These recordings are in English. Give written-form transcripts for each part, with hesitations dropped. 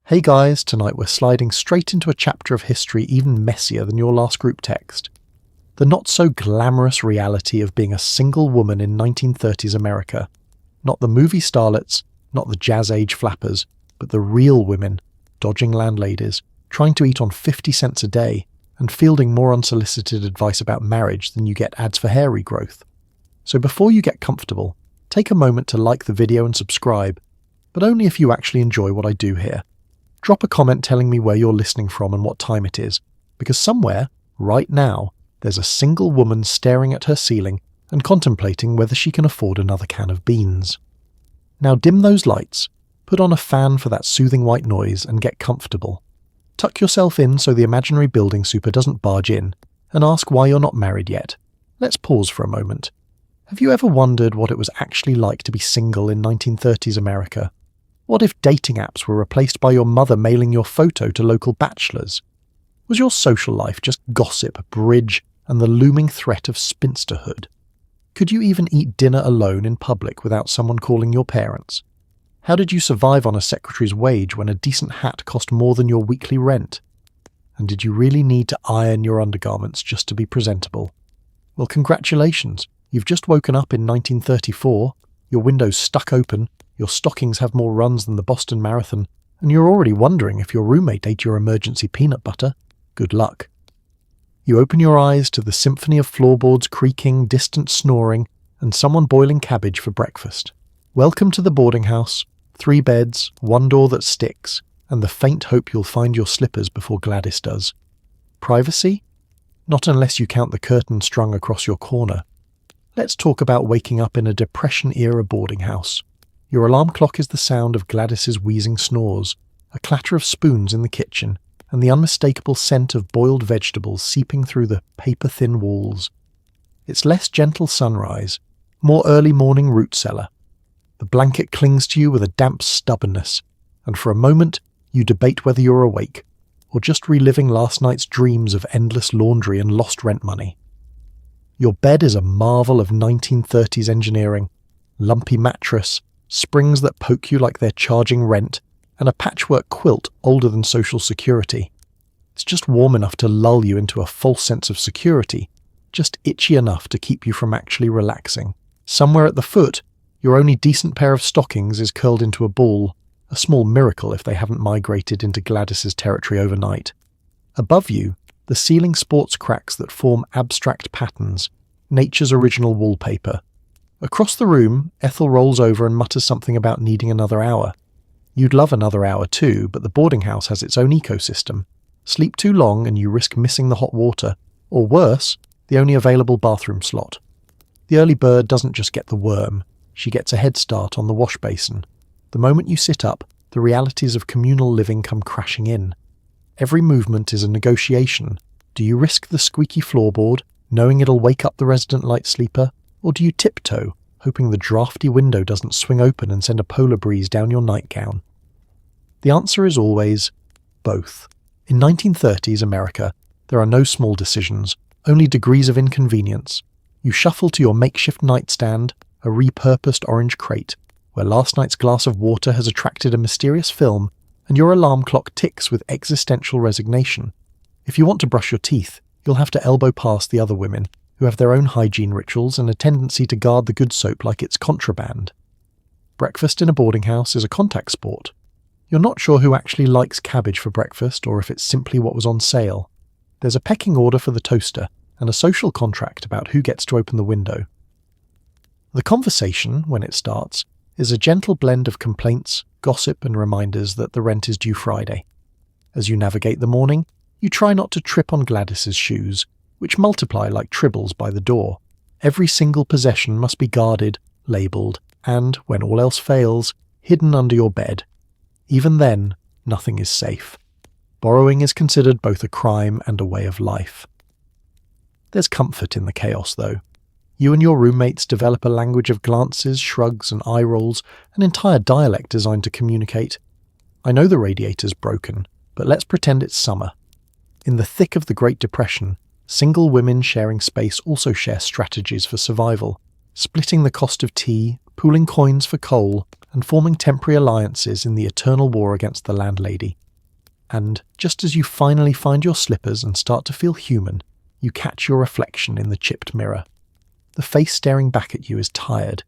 Hey guys, tonight we're sliding straight into a chapter of history even messier than your last group text. The not-so-glamorous reality of being a single woman in 1930s America. Not the movie starlets, not the jazz-age flappers, but the real women, dodging landladies, trying to eat on 50 cents a day, and fielding more unsolicited advice about marriage than you get ads for hair regrowth. So before you get comfortable, take a moment to like the video and subscribe, but only if you actually enjoy what I do here. Drop a comment telling me where you're listening from and what time it is, because somewhere, right now, there's a single woman staring at her ceiling and contemplating whether she can afford another can of beans. Now dim those lights, put on a fan for that soothing white noise and get comfortable. Tuck yourself in so the imaginary building super doesn't barge in, and ask why you're not married yet. Let's pause for a moment. Have you ever wondered what it was actually like to be single in 1930s America? What if dating apps were replaced by your mother mailing your photo to local bachelors? Was your social life just gossip, bridge, and the looming threat of spinsterhood? Could you even eat dinner alone in public without someone calling your parents? How did you survive on a secretary's wage when a decent hat cost more than your weekly rent? And did you really need to iron your undergarments just to be presentable? Well, congratulations, you've just woken up in 1934, your window's stuck open, your stockings have more runs than the Boston Marathon, and you're already wondering if your roommate ate your emergency peanut butter. Good luck. You open your eyes to the symphony of floorboards creaking, distant snoring, and someone boiling cabbage for breakfast. Welcome to the boarding house, 3 beds, 1 door that sticks, and the faint hope you'll find your slippers before Gladys does. Privacy? Not unless you count the curtain strung across your corner. Let's talk about waking up in a Depression-era boarding house. Your alarm clock is the sound of Gladys's wheezing snores, a clatter of spoons in the kitchen, and the unmistakable scent of boiled vegetables seeping through the paper-thin walls. It's less gentle sunrise, more early morning root cellar. The blanket clings to you with a damp stubbornness, and for a moment you debate whether you're awake, or just reliving last night's dreams of endless laundry and lost rent money. Your bed is a marvel of 1930s engineering, lumpy mattress, springs that poke you like they're charging rent, and a patchwork quilt older than Social Security. It's just warm enough to lull you into a false sense of security, just itchy enough to keep you from actually relaxing. Somewhere at the foot, your only decent pair of stockings is curled into a ball, a small miracle if they haven't migrated into Gladys's territory overnight. Above you, the ceiling sports cracks that form abstract patterns, nature's original wallpaper. Across the room, Ethel rolls over and mutters something about needing another hour. You'd love another hour too, but the boarding house has its own ecosystem. Sleep too long and you risk missing the hot water, or worse, the only available bathroom slot. The early bird doesn't just get the worm, she gets a head start on the wash basin. The moment you sit up, the realities of communal living come crashing in. Every movement is a negotiation. Do you risk the squeaky floorboard, knowing it'll wake up the resident light sleeper? Or do you tiptoe, hoping the drafty window doesn't swing open and send a polar breeze down your nightgown? The answer is always both. In 1930s America, there are no small decisions, only degrees of inconvenience. You shuffle to your makeshift nightstand, a repurposed orange crate, where last night's glass of water has attracted a mysterious film, and your alarm clock ticks with existential resignation. If you want to brush your teeth, you'll have to elbow past the other women, who have their own hygiene rituals and a tendency to guard the good soap like it's contraband. Breakfast in a boarding house is a contact sport. You're not sure who actually likes cabbage for breakfast or if it's simply what was on sale. There's a pecking order for the toaster and a social contract about who gets to open the window. The conversation, when it starts, is a gentle blend of complaints, gossip and reminders that the rent is due Friday. As you navigate the morning, you try not to trip on Gladys's shoes, which multiply like tribbles by the door. Every single possession must be guarded, labelled, and, when all else fails, hidden under your bed. Even then, nothing is safe. Borrowing is considered both a crime and a way of life. There's comfort in the chaos, though. You and your roommates develop a language of glances, shrugs, and eye rolls, an entire dialect designed to communicate. I know the radiator's broken, but let's pretend it's summer. In the thick of the Great Depression, single women sharing space also share strategies for survival, splitting the cost of tea, pooling coins for coal and forming temporary alliances in the eternal war against the landlady. And just as you finally find your slippers and start to feel human, you catch your reflection in the chipped mirror. The face staring back at you is tired,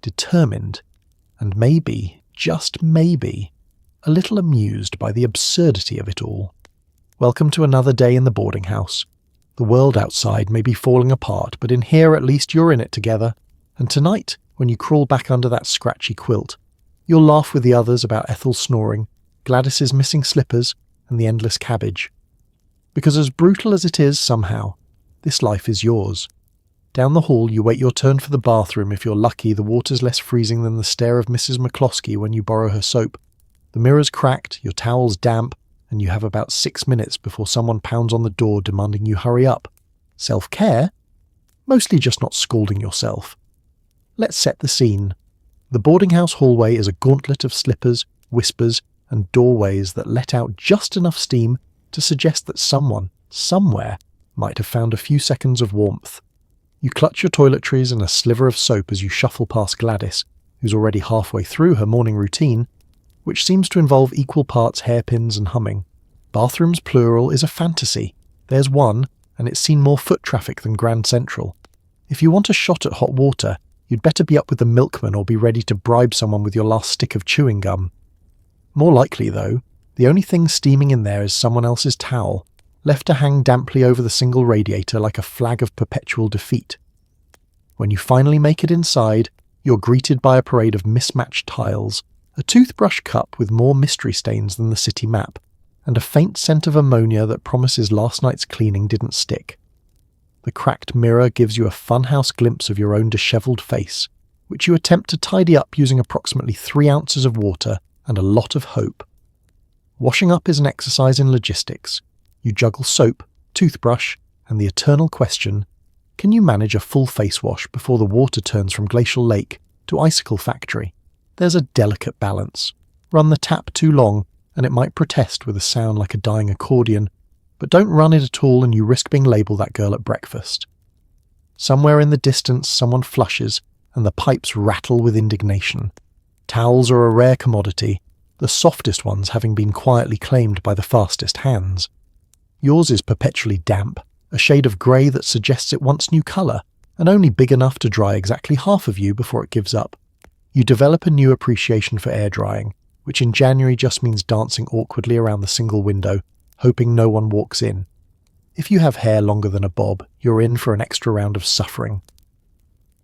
determined, and maybe, just maybe, a little amused by the absurdity of it all. Welcome to another day in the boarding house. The world outside may be falling apart, but in here at least you're in it together. And tonight, when you crawl back under that scratchy quilt, you'll laugh with the others about Ethel's snoring, Gladys's missing slippers, and the endless cabbage. Because as brutal as it is somehow, this life is yours. Down the hall you wait your turn for the bathroom. If you're lucky, the water's less freezing than the stare of Mrs. McCloskey when you borrow her soap. The mirror's cracked, your towel's damp, and you have about 6 minutes before someone pounds on the door demanding you hurry up. Self-care? Mostly just not scalding yourself. Let's set the scene. The boarding house hallway is a gauntlet of slippers, whispers, and doorways that let out just enough steam to suggest that someone, somewhere, might have found a few seconds of warmth. You clutch your toiletries and a sliver of soap as you shuffle past Gladys, who's already halfway through her morning routine, which seems to involve equal parts hairpins and humming. Bathrooms plural is a fantasy. There's one, and it's seen more foot traffic than Grand Central. If you want a shot at hot water, you'd better be up with the milkman or be ready to bribe someone with your last stick of chewing gum. More likely, though, the only thing steaming in there is someone else's towel, left to hang damply over the single radiator like a flag of perpetual defeat. When you finally make it inside, you're greeted by a parade of mismatched tiles, a toothbrush cup with more mystery stains than the city map, and a faint scent of ammonia that promises last night's cleaning didn't stick. The cracked mirror gives you a funhouse glimpse of your own dishevelled face, which you attempt to tidy up using approximately 3 ounces of water and a lot of hope. Washing up is an exercise in logistics. You juggle soap, toothbrush, and the eternal question, can you manage a full face wash before the water turns from Glacial Lake to Icicle Factory? There's a delicate balance. Run the tap too long, and it might protest with a sound like a dying accordion, but don't run it at all and you risk being labelled that girl at breakfast. Somewhere in the distance someone flushes, and the pipes rattle with indignation. Towels are a rare commodity, the softest ones having been quietly claimed by the fastest hands. Yours is perpetually damp, a shade of grey that suggests it wants new colour, and only big enough to dry exactly half of you before it gives up. You develop a new appreciation for air drying, which in January just means dancing awkwardly around the single window, hoping no one walks in. If you have hair longer than a bob, you're in for an extra round of suffering.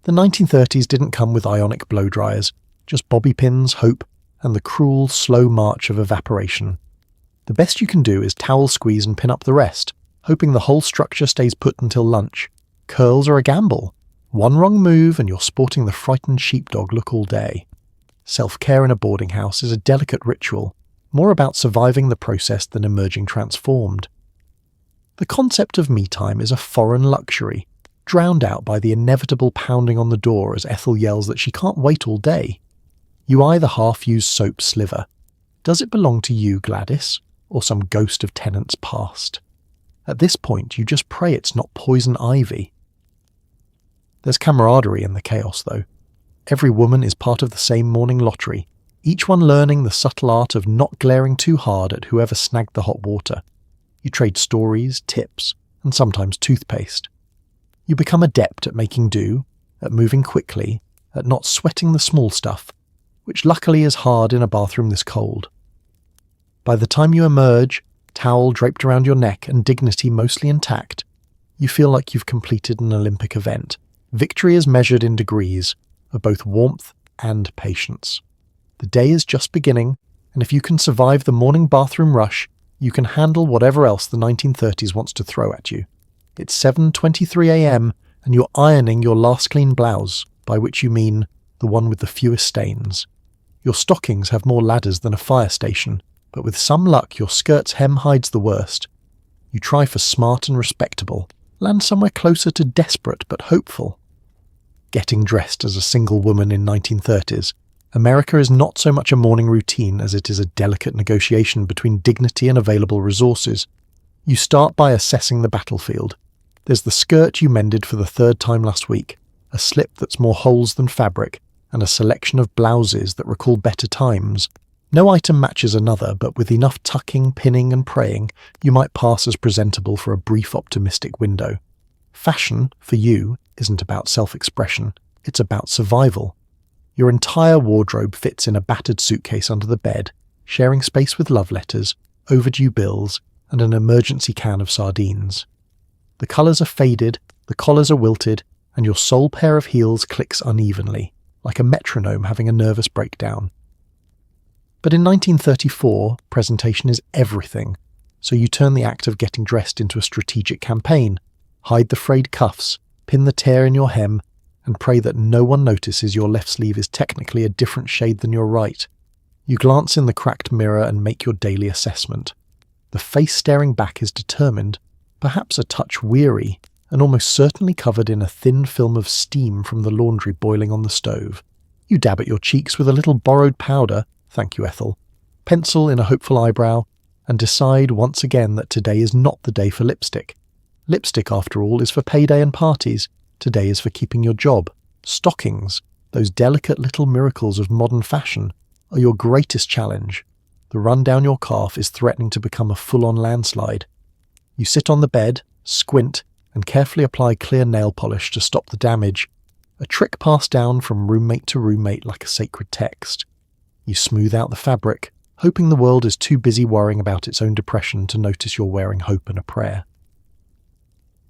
The 1930s didn't come with ionic blow dryers, just bobby pins, hope, and the cruel, slow march of evaporation. The best you can do is towel squeeze and pin up the rest, hoping the whole structure stays put until lunch. Curls are a gamble. One wrong move and you're sporting the frightened sheepdog look all day. Self-care in a boarding house is a delicate ritual, more about surviving the process than emerging transformed. The concept of me time is a foreign luxury, drowned out by the inevitable pounding on the door as Ethel yells that she can't wait all day. You eye the half-used soap sliver. Does it belong to you, Gladys, or some ghost of tenants past? At this point, you just pray it's not poison ivy. There's camaraderie in the chaos, though. Every woman is part of the same morning lottery, each one learning the subtle art of not glaring too hard at whoever snagged the hot water. You trade stories, tips, and sometimes toothpaste. You become adept at making do, at moving quickly, at not sweating the small stuff, which luckily is hard in a bathroom this cold. By the time you emerge, towel draped around your neck and dignity mostly intact, you feel like you've completed an Olympic event. Victory is measured in degrees of both warmth and patience. The day is just beginning, and if you can survive the morning bathroom rush, you can handle whatever else the 1930s wants to throw at you. It's 7:23 a.m. and you're ironing your last clean blouse, by which you mean the one with the fewest stains. Your stockings have more ladders than a fire station, but with some luck your skirt's hem hides the worst. You try for smart and respectable, land somewhere closer to desperate but hopeful. Getting dressed as a single woman in 1930s, America is not so much a morning routine as it is a delicate negotiation between dignity and available resources. You start by assessing the battlefield. There's the skirt you mended for the 3rd time last week, a slip that's more holes than fabric, and a selection of blouses that recall better times. No item matches another, but with enough tucking, pinning and praying, you might pass as presentable for a brief optimistic window. Fashion, for you, isn't about self-expression, it's about survival. Your entire wardrobe fits in a battered suitcase under the bed, sharing space with love letters, overdue bills, and an emergency can of sardines. The colours are faded, the collars are wilted, and your sole pair of heels clicks unevenly, like a metronome having a nervous breakdown. But in 1934, presentation is everything, so you turn the act of getting dressed into a strategic campaign, hide the frayed cuffs, pin the tear in your hem, and pray that no one notices your left sleeve is technically a different shade than your right. You glance in the cracked mirror and make your daily assessment. The face staring back is determined, perhaps a touch weary, and almost certainly covered in a thin film of steam from the laundry boiling on the stove. You dab at your cheeks with a little borrowed powder, thank you Ethel, pencil in a hopeful eyebrow, and decide once again that today is not the day for lipstick. Lipstick, after all, is for payday and parties. Today is for keeping your job. Stockings, those delicate little miracles of modern fashion, are your greatest challenge. The run down your calf is threatening to become a full-on landslide. You sit on the bed, squint, and carefully apply clear nail polish to stop the damage, a trick passed down from roommate to roommate like a sacred text. You smooth out the fabric, hoping the world is too busy worrying about its own depression to notice you're wearing hope and a prayer.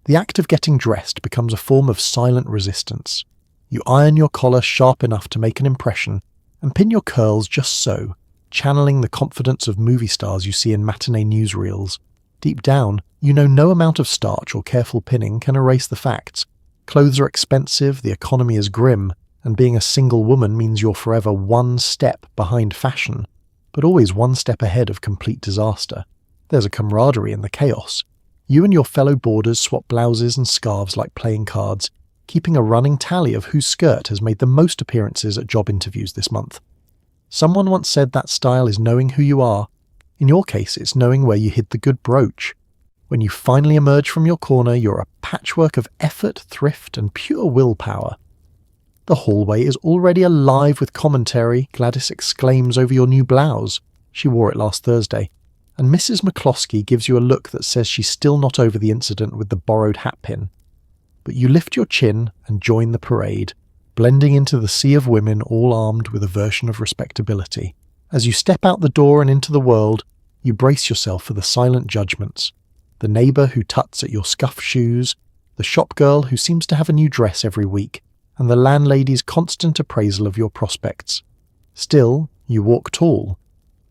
The act of getting dressed becomes a form of silent resistance. You iron your collar sharp enough to make an impression and pin your curls just so, channeling the confidence of movie stars you see in matinee newsreels. Deep down, you know no amount of starch or careful pinning can erase the facts. Clothes are expensive, the economy is grim, and being a single woman means you're forever one step behind fashion, but always one step ahead of complete disaster. There's a camaraderie in the chaos. You and your fellow boarders swap blouses and scarves like playing cards, keeping a running tally of whose skirt has made the most appearances at job interviews this month. Someone once said that style is knowing who you are. In your case, it's knowing where you hid the good brooch. When you finally emerge from your corner, you're a patchwork of effort, thrift, and pure willpower. The hallway is already alive with commentary, Gladys exclaims over your new blouse. She wore it last Thursday. And Mrs. McCloskey gives you a look that says she's still not over the incident with the borrowed hat pin. But you lift your chin and join the parade, blending into the sea of women all armed with a version of respectability. As you step out the door and into the world, you brace yourself for the silent judgments. The neighbour who tuts at your scuffed shoes, the shop girl who seems to have a new dress every week, and the landlady's constant appraisal of your prospects. Still, you walk tall.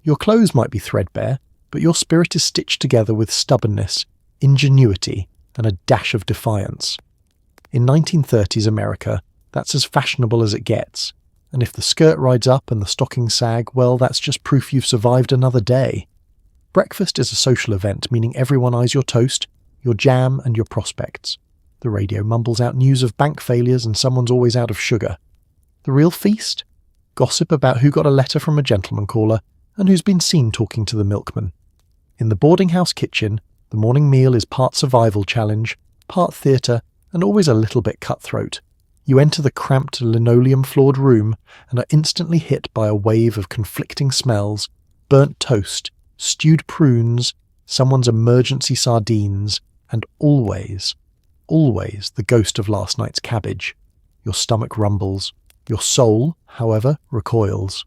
Your clothes might be threadbare, but your spirit is stitched together with stubbornness, ingenuity, and a dash of defiance. In 1930s America, that's as fashionable as it gets, and if the skirt rides up and the stockings sag, well, that's just proof you've survived another day. Breakfast is a social event, meaning everyone eyes your toast, your jam, and your prospects. The radio mumbles out news of bank failures and someone's always out of sugar. The real feast? Gossip about who got a letter from a gentleman caller and who's been seen talking to the milkman. In the boarding house kitchen, the morning meal is part survival challenge, part theatre, and always a little bit cutthroat. You enter the cramped linoleum-floored room and are instantly hit by a wave of conflicting smells, burnt toast, stewed prunes, someone's emergency sardines, and always the ghost of last night's cabbage. Your stomach rumbles. Your soul, however, recoils.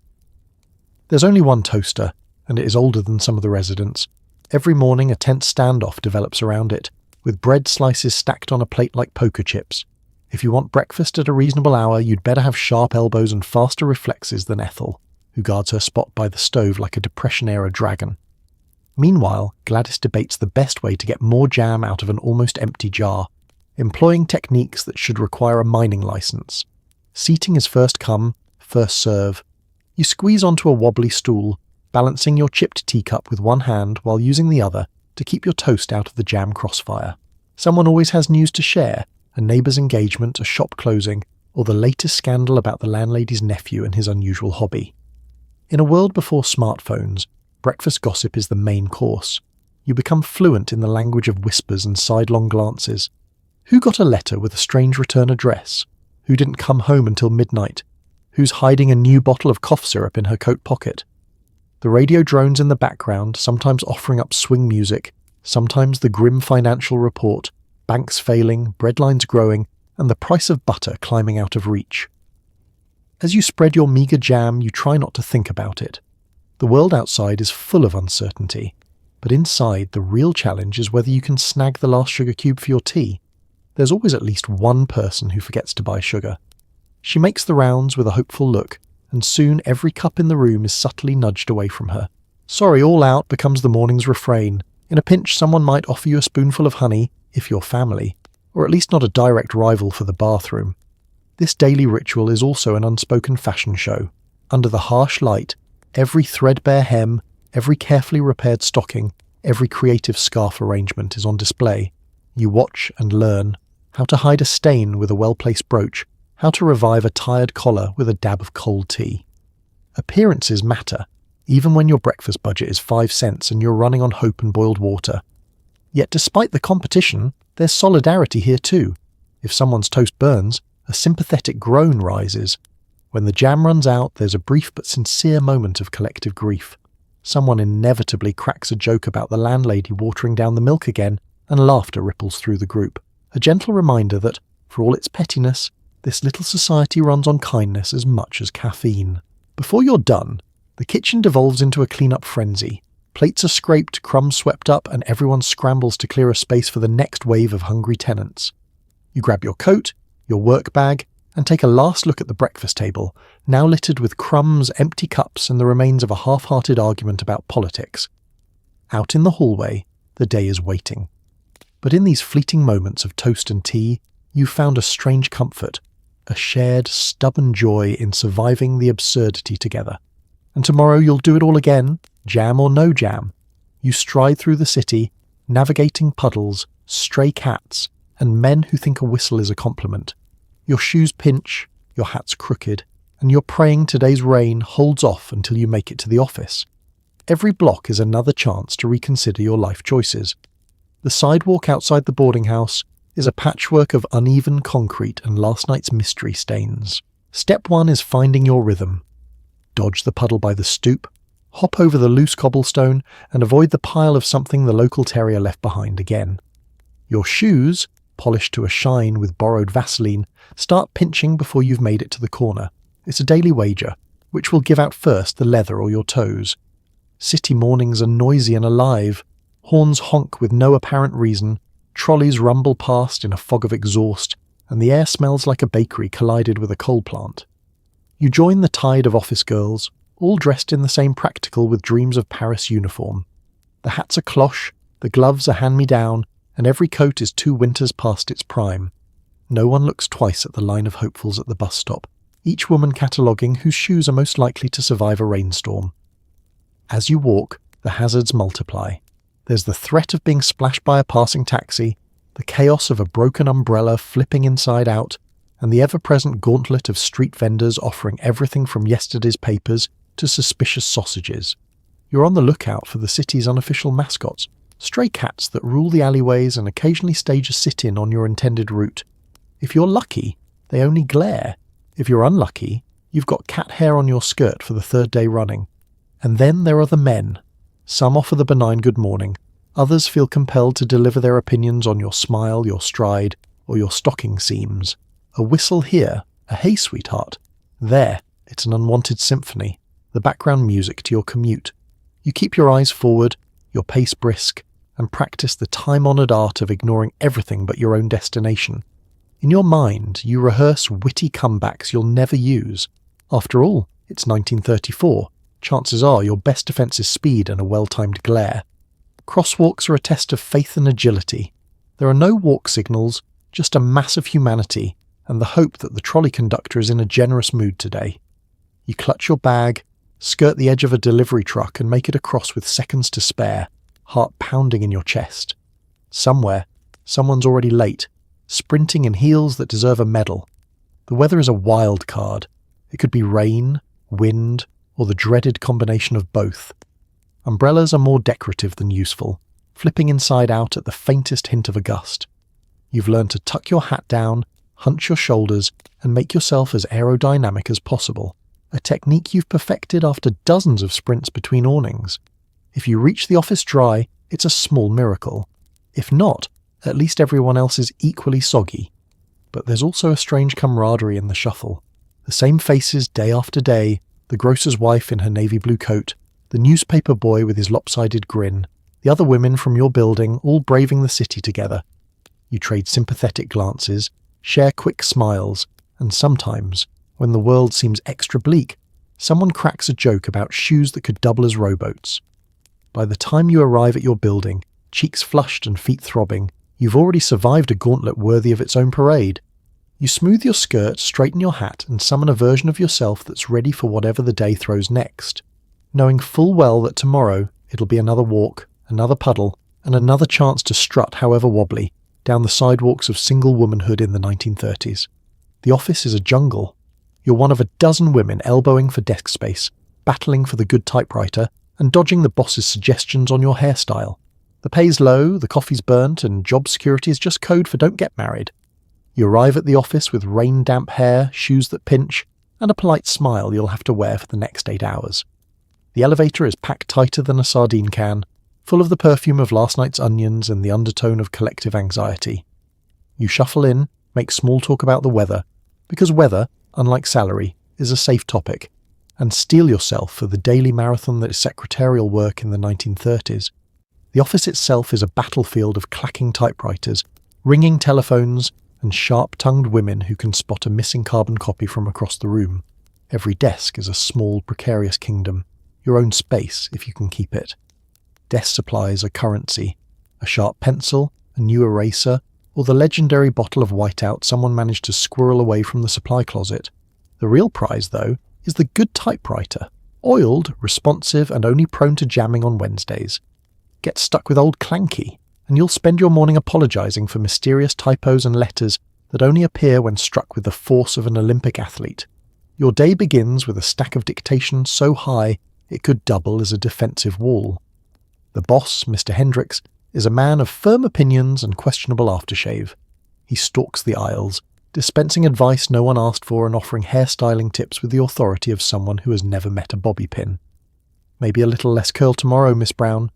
There's only one toaster, and it is older than some of the residents. Every morning a tense standoff develops around it, with bread slices stacked on a plate like poker chips. If you want breakfast at a reasonable hour, you'd better have sharp elbows and faster reflexes than Ethel, who guards her spot by the stove like a Depression-era dragon. Meanwhile, Gladys debates the best way to get more jam out of an almost empty jar, employing techniques that should require a mining license. Seating is first come, first serve. You squeeze onto a wobbly stool, balancing your chipped teacup with one hand while using the other to keep your toast out of the jam crossfire. Someone always has news to share, a neighbour's engagement, a shop closing, or the latest scandal about the landlady's nephew and his unusual hobby. In a world before smartphones, breakfast gossip is the main course. You become fluent in the language of whispers and sidelong glances. Who got a letter with a strange return address? Who didn't come home until midnight? who's hiding a new bottle of cough syrup in her coat pocket. The radio drones in the background, sometimes offering up swing music, sometimes the grim financial report, banks failing, breadlines growing, and the price of butter climbing out of reach. As you spread your meagre jam, you try not to think about it. The world outside is full of uncertainty, but inside the real challenge is whether you can snag the last sugar cube for your tea. There's always at least one person who forgets to buy sugar. She makes the rounds with a hopeful look, and soon every cup in the room is subtly nudged away from her. Sorry all out becomes the morning's refrain. In a pinch, someone might offer you a spoonful of honey, if you're family, or at least not a direct rival for the bathroom. This daily ritual is also an unspoken fashion show. Under the harsh light, every threadbare hem, every carefully repaired stocking, every creative scarf arrangement is on display. You watch and learn how to hide a stain with a well-placed brooch, how to revive a tired collar with a dab of cold tea. Appearances matter, even when your breakfast budget is 5 cents and you're running on hope and boiled water. Yet despite the competition, there's solidarity here too. If someone's toast burns, a sympathetic groan rises. When the jam runs out, there's a brief but sincere moment of collective grief. Someone inevitably cracks a joke about the landlady watering down the milk again, and laughter ripples through the group. A gentle reminder that, for all its pettiness, this little society runs on kindness as much as caffeine. Before you're done, the kitchen devolves into a clean-up frenzy. Plates are scraped, crumbs swept up, and everyone scrambles to clear a space for the next wave of hungry tenants. You grab your coat, your work bag, and take a last look at the breakfast table, now littered with crumbs, empty cups, and the remains of a half-hearted argument about politics. Out in the hallway, the day is waiting. But in these fleeting moments of toast and tea, you've found a strange comfort, a shared, stubborn joy in surviving the absurdity together. And tomorrow you'll do it all again, jam or no jam. You stride through the city, navigating puddles, stray cats, and men who think a whistle is a compliment. Your shoes pinch, your hat's crooked, and you're praying today's rain holds off until you make it to the office. Every block is another chance to reconsider your life choices. The sidewalk outside the boarding house is a patchwork of uneven concrete and last night's mystery stains. Step 1 is finding your rhythm. Dodge the puddle by the stoop, hop over the loose cobblestone, and avoid the pile of something the local terrier left behind again. Your shoes, polished to a shine with borrowed Vaseline, start pinching before you've made it to the corner. It's a daily wager, which will give out first, the leather or your toes. City mornings are noisy and alive. Horns honk with no apparent reason, trolleys rumble past in a fog of exhaust, and the air smells like a bakery collided with a coal plant. You join the tide of office girls, all dressed in the same practical with dreams of Paris uniform. The hats are cloche, the gloves are hand-me-down, and every coat is 2 winters past its prime. No one looks twice at the line of hopefuls at the bus stop, each woman cataloguing whose shoes are most likely to survive a rainstorm. As you walk, the hazards multiply. There's the threat of being splashed by a passing taxi, the chaos of a broken umbrella flipping inside out, and the ever-present gauntlet of street vendors offering everything from yesterday's papers to suspicious sausages. You're on the lookout for the city's unofficial mascots, stray cats that rule the alleyways and occasionally stage a sit-in on your intended route. If you're lucky, they only glare. If you're unlucky, you've got cat hair on your skirt for the 3rd day running. And then there are the men. Some offer the benign good morning, others feel compelled to deliver their opinions on your smile, your stride, or your stocking seams. A whistle here, a hey sweetheart. There, it's an unwanted symphony, the background music to your commute. You keep your eyes forward, your pace brisk, and practice the time-honoured art of ignoring everything but your own destination. In your mind, you rehearse witty comebacks you'll never use. After all, it's 1934. Chances are your best defence is speed and a well-timed glare. Crosswalks are a test of faith and agility. There are no walk signals, just a mass of humanity, and the hope that the trolley conductor is in a generous mood today. You clutch your bag, skirt the edge of a delivery truck and make it across with seconds to spare, heart pounding in your chest. Somewhere, someone's already late, sprinting in heels that deserve a medal. The weather is a wild card. It could be rain, wind, or the dreaded combination of both. Umbrellas are more decorative than useful, flipping inside out at the faintest hint of a gust. You've learned to tuck your hat down, hunch your shoulders, and make yourself as aerodynamic as possible, a technique you've perfected after dozens of sprints between awnings. If you reach the office dry, it's a small miracle. If not, at least everyone else is equally soggy. But there's also a strange camaraderie in the shuffle. The same faces day after day, the grocer's wife in her navy blue coat, the newspaper boy with his lopsided grin, the other women from your building all braving the city together. You trade sympathetic glances, share quick smiles, and sometimes, when the world seems extra bleak, someone cracks a joke about shoes that could double as rowboats. By the time you arrive at your building, cheeks flushed and feet throbbing, you've already survived a gauntlet worthy of its own parade. You smooth your skirt, straighten your hat, and summon a version of yourself that's ready for whatever the day throws next, knowing full well that tomorrow it'll be another walk, another puddle, and another chance to strut, however wobbly, down the sidewalks of single womanhood in the 1930s. The office is a jungle. You're one of a dozen women elbowing for desk space, battling for the good typewriter, and dodging the boss's suggestions on your hairstyle. The pay's low, the coffee's burnt, and job security is just code for don't get married. You arrive at the office with rain-damp hair, shoes that pinch, and a polite smile you'll have to wear for the next 8 hours. The elevator is packed tighter than a sardine can, full of the perfume of last night's onions and the undertone of collective anxiety. You shuffle in, make small talk about the weather, because weather, unlike salary, is a safe topic, and steel yourself for the daily marathon that is secretarial work in the 1930s. The office itself is a battlefield of clacking typewriters, ringing telephones, and sharp-tongued women who can spot a missing carbon copy from across the room. Every desk is a small, precarious kingdom, your own space if you can keep it. Desk supplies are currency, a sharp pencil, a new eraser, or the legendary bottle of whiteout someone managed to squirrel away from the supply closet. The real prize, though, is the good typewriter, oiled, responsive, and only prone to jamming on Wednesdays. Get stuck with old Clanky, and you'll spend your morning apologising for mysterious typos and letters that only appear when struck with the force of an Olympic athlete. Your day begins with a stack of dictation so high it could double as a defensive wall. The boss, Mr. Hendricks, is a man of firm opinions and questionable aftershave. He stalks the aisles, dispensing advice no one asked for and offering hairstyling tips with the authority of someone who has never met a bobby pin. Maybe a little less curl tomorrow, Miss Brown.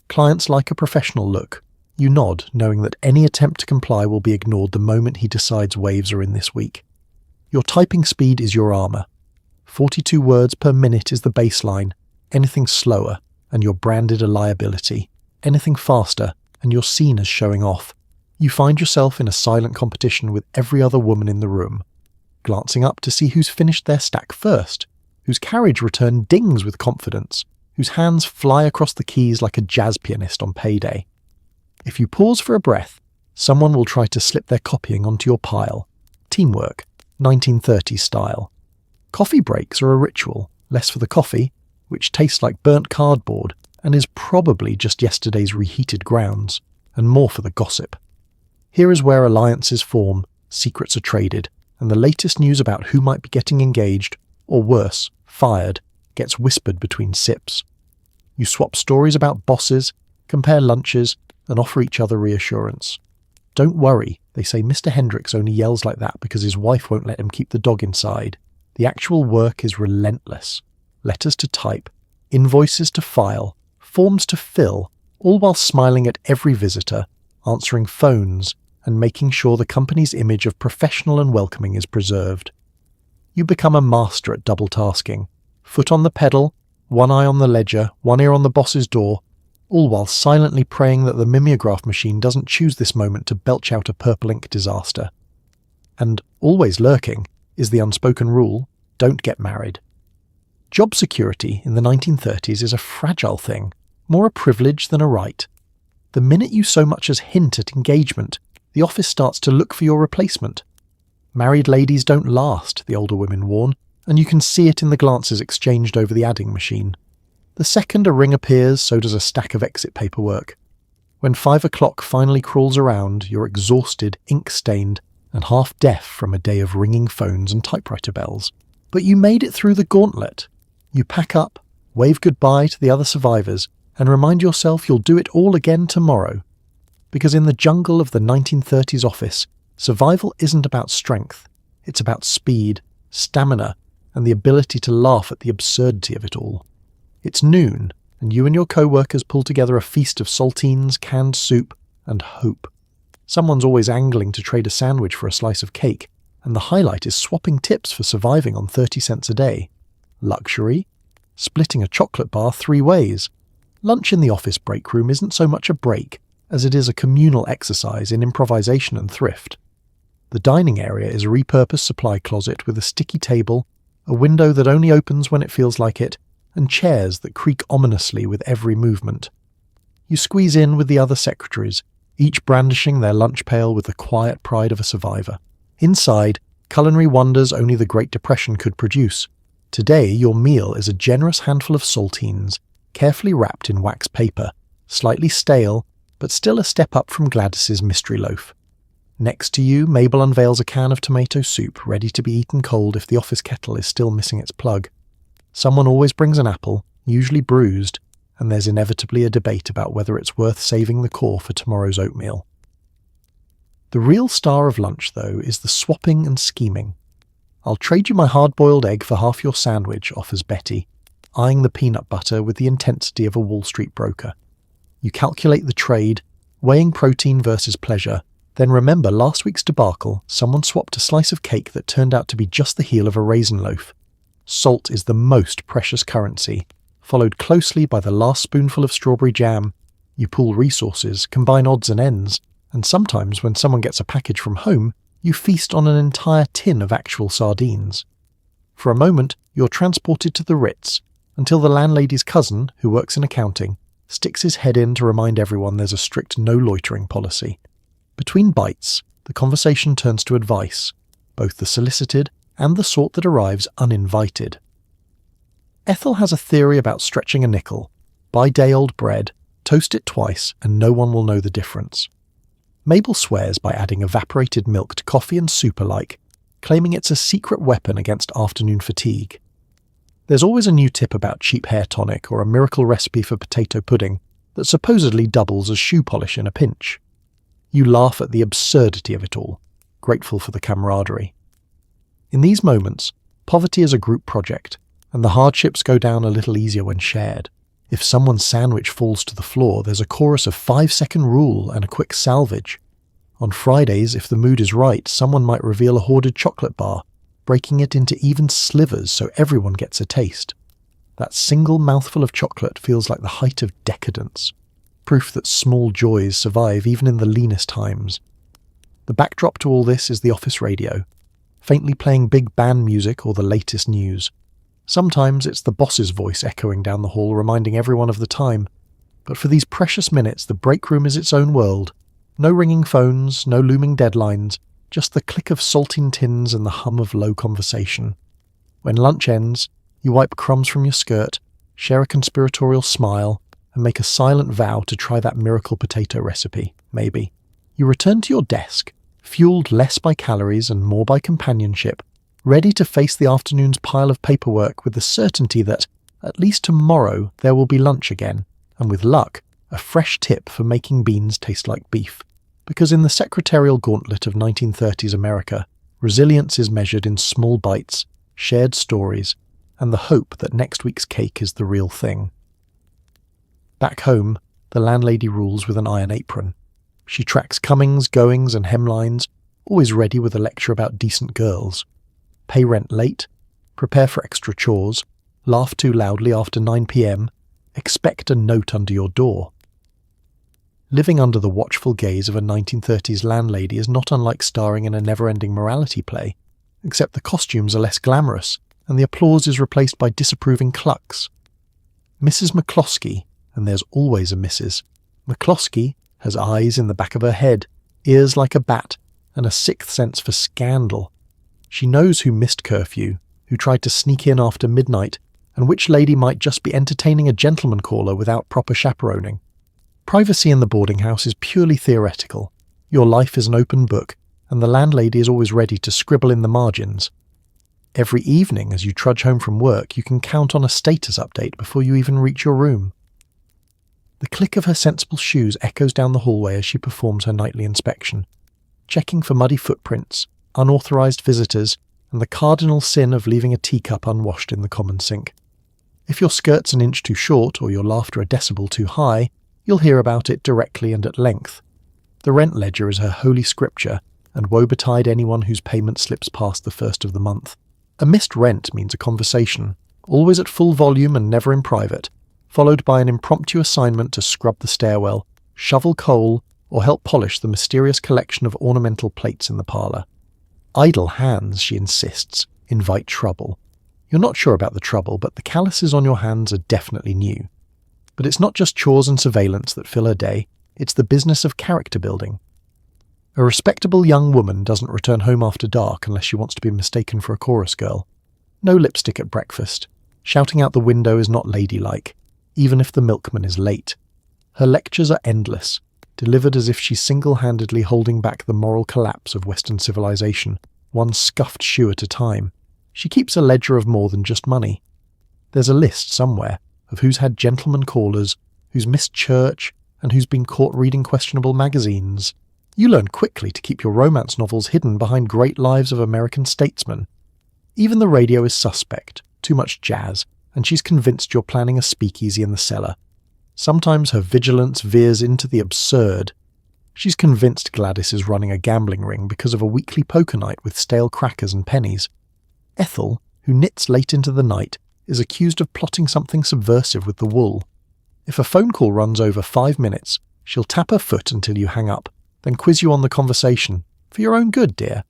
Clients like a professional look. You nod, knowing that any attempt to comply will be ignored the moment he decides waves are in this week. Your typing speed is your armour. 42 words per minute is the baseline. Anything slower, and you're branded a liability. Anything faster, and you're seen as showing off. You find yourself in a silent competition with every other woman in the room, glancing up to see who's finished their stack first, whose carriage return dings with confidence, whose hands fly across the keys like a jazz pianist on payday. If you pause for a breath, someone will try to slip their copying onto your pile. Teamwork, 1930s style. Coffee breaks are a ritual, less for the coffee, which tastes like burnt cardboard and is probably just yesterday's reheated grounds, and more for the gossip. Here is where alliances form, secrets are traded, and the latest news about who might be getting engaged, or worse, fired, gets whispered between sips. You swap stories about bosses, compare lunches, and offer each other reassurance. Don't worry, they say Mr. Hendricks only yells like that because his wife won't let him keep the dog inside. The actual work is relentless. Letters to type, invoices to file, forms to fill, all while smiling at every visitor, answering phones, and making sure the company's image of professional and welcoming is preserved. You become a master at double tasking. Foot on the pedal, one eye on the ledger, one ear on the boss's door, all while silently praying that the mimeograph machine doesn't choose this moment to belch out a purple ink disaster. And always lurking is the unspoken rule, don't get married. Job security in the 1930s is a fragile thing, more a privilege than a right. The minute you so much as hint at engagement, the office starts to look for your replacement. Married ladies don't last, the older women warn, and you can see it in the glances exchanged over the adding machine. The second a ring appears, so does a stack of exit paperwork. When 5 o'clock finally crawls around, you're exhausted, ink-stained, and half-deaf from a day of ringing phones and typewriter bells. But you made it through the gauntlet. You pack up, wave goodbye to the other survivors, and remind yourself you'll do it all again tomorrow. Because in the jungle of the 1930s office, Survival isn't about strength, it's about speed, stamina, and the ability to laugh at the absurdity of it all. It's noon, and you and your co-workers pull together a feast of saltines, canned soup, and hope. Someone's always angling to trade a sandwich for a slice of cake, and the highlight is swapping tips for surviving on 30 cents a day. Luxury? Splitting a chocolate bar 3 ways. Lunch in the office break room isn't so much a break as it is a communal exercise in improvisation and thrift. The dining area is a repurposed supply closet with a sticky table, a window that only opens when it feels like it, and chairs that creak ominously with every movement. You squeeze in with the other secretaries, each brandishing their lunch pail with the quiet pride of a survivor. Inside, culinary wonders only the Great Depression could produce. Today, your meal is a generous handful of saltines, carefully wrapped in wax paper, slightly stale, but still a step up from Gladys's mystery loaf. Next to you, Mabel unveils a can of tomato soup, ready to be eaten cold if the office kettle is still missing its plug. Someone always brings an apple, usually bruised, and there's inevitably a debate about whether it's worth saving the core for tomorrow's oatmeal. The real star of lunch, though, is the swapping and scheming. "I'll trade you my hard-boiled egg for half your sandwich," offers Betty, eyeing the peanut butter with the intensity of a Wall Street broker. You calculate the trade, weighing protein versus pleasure, then remember last week's debacle. Someone swapped a slice of cake that turned out to be just the heel of a raisin loaf. Salt is the most precious currency, followed closely by the last spoonful of strawberry jam. You pool resources, combine odds and ends, and sometimes when someone gets a package from home, you feast on an entire tin of actual sardines. For a moment, you're transported to the Ritz, until the landlady's cousin, who works in accounting, sticks his head in to remind everyone there's a strict no-loitering policy. Between bites, the conversation turns to advice, both the solicited and the sort that arrives uninvited. Ethel has a theory about stretching a nickel. Buy day-old bread, toast it twice, and no one will know the difference. Mabel swears by adding evaporated milk to coffee and soup alike, claiming it's a secret weapon against afternoon fatigue. There's always a new tip about cheap hair tonic or a miracle recipe for potato pudding that supposedly doubles as shoe polish in a pinch. You laugh at the absurdity of it all, grateful for the camaraderie. In these moments, poverty is a group project, and the hardships go down a little easier when shared. If someone's sandwich falls to the floor, there's a chorus of 5-second rule and a quick salvage. On Fridays, if the mood is right, someone might reveal a hoarded chocolate bar, breaking it into even slivers so everyone gets a taste. That single mouthful of chocolate feels like the height of decadence, proof that small joys survive even in the leanest times. The backdrop to all this is the office radio, faintly playing big band music or the latest news. Sometimes it's the boss's voice echoing down the hall reminding everyone of the time, but for these precious minutes the break room is its own world. No ringing phones, no looming deadlines, just the click of saltine tins and the hum of low conversation. When lunch ends, you wipe crumbs from your skirt, share a conspiratorial smile, and make a silent vow to try that miracle potato recipe, maybe. You return to your desk, fueled less by calories and more by companionship, ready to face the afternoon's pile of paperwork with the certainty that, at least tomorrow, there will be lunch again, and with luck, a fresh tip for making beans taste like beef. Because in the secretarial gauntlet of 1930s America, resilience is measured in small bites, shared stories, and the hope that next week's cake is the real thing. Back home, the landlady rules with an iron apron. She tracks comings, goings, and hemlines, always ready with a lecture about decent girls. Pay rent late, prepare for extra chores, laugh too loudly after 9 p.m, expect a note under your door. Living under the watchful gaze of a 1930s landlady is not unlike starring in a never-ending morality play, except the costumes are less glamorous, and the applause is replaced by disapproving clucks. Mrs. McCloskey, and there's always a Mrs. McCloskey, has eyes in the back of her head, ears like a bat, and a sixth sense for scandal. She knows who missed curfew, who tried to sneak in after midnight, and which lady might just be entertaining a gentleman caller without proper chaperoning. Privacy in the boarding house is purely theoretical. Your life is an open book, and the landlady is always ready to scribble in the margins. Every evening as you trudge home from work, you can count on a status update before you even reach your room. The click of her sensible shoes echoes down the hallway as she performs her nightly inspection. checking for muddy footprints, unauthorized visitors, and the cardinal sin of leaving a teacup unwashed in the common sink. If your skirt's an inch too short or your laughter a decibel too high, you'll hear about it directly and at length. The rent ledger is her holy scripture, and woe betide anyone whose payment slips past the first of the month. A missed rent means a conversation, always at full volume and never in private, followed by an impromptu assignment to scrub the stairwell, shovel coal, or help polish the mysterious collection of ornamental plates in the parlour. Idle hands, she insists, invite trouble. You're not sure about the trouble, but the calluses on your hands are definitely new. But it's not just chores and surveillance that fill her day, it's the business of character building. A respectable young woman doesn't return home after dark unless she wants to be mistaken for a chorus girl. No lipstick at breakfast. Shouting out the window is not ladylike, even if the milkman is late. Her lectures are endless, delivered as if she's single-handedly holding back the moral collapse of Western civilization, one scuffed shoe at a time. She keeps a ledger of more than just money. There's a list somewhere of who's had gentlemen callers, who's missed church, and who's been caught reading questionable magazines. You learn quickly to keep your romance novels hidden behind great lives of American statesmen. Even the radio is suspect, too much jazz, and she's convinced you're planning a speakeasy in the cellar. Sometimes her vigilance veers into the absurd. She's convinced Gladys is running a gambling ring because of a weekly poker night with stale crackers and pennies. Ethel, who knits late into the night, is accused of plotting something subversive with the wool. If a phone call runs over 5 minutes, she'll tap her foot until you hang up, then quiz you on the conversation, for your own good, dear.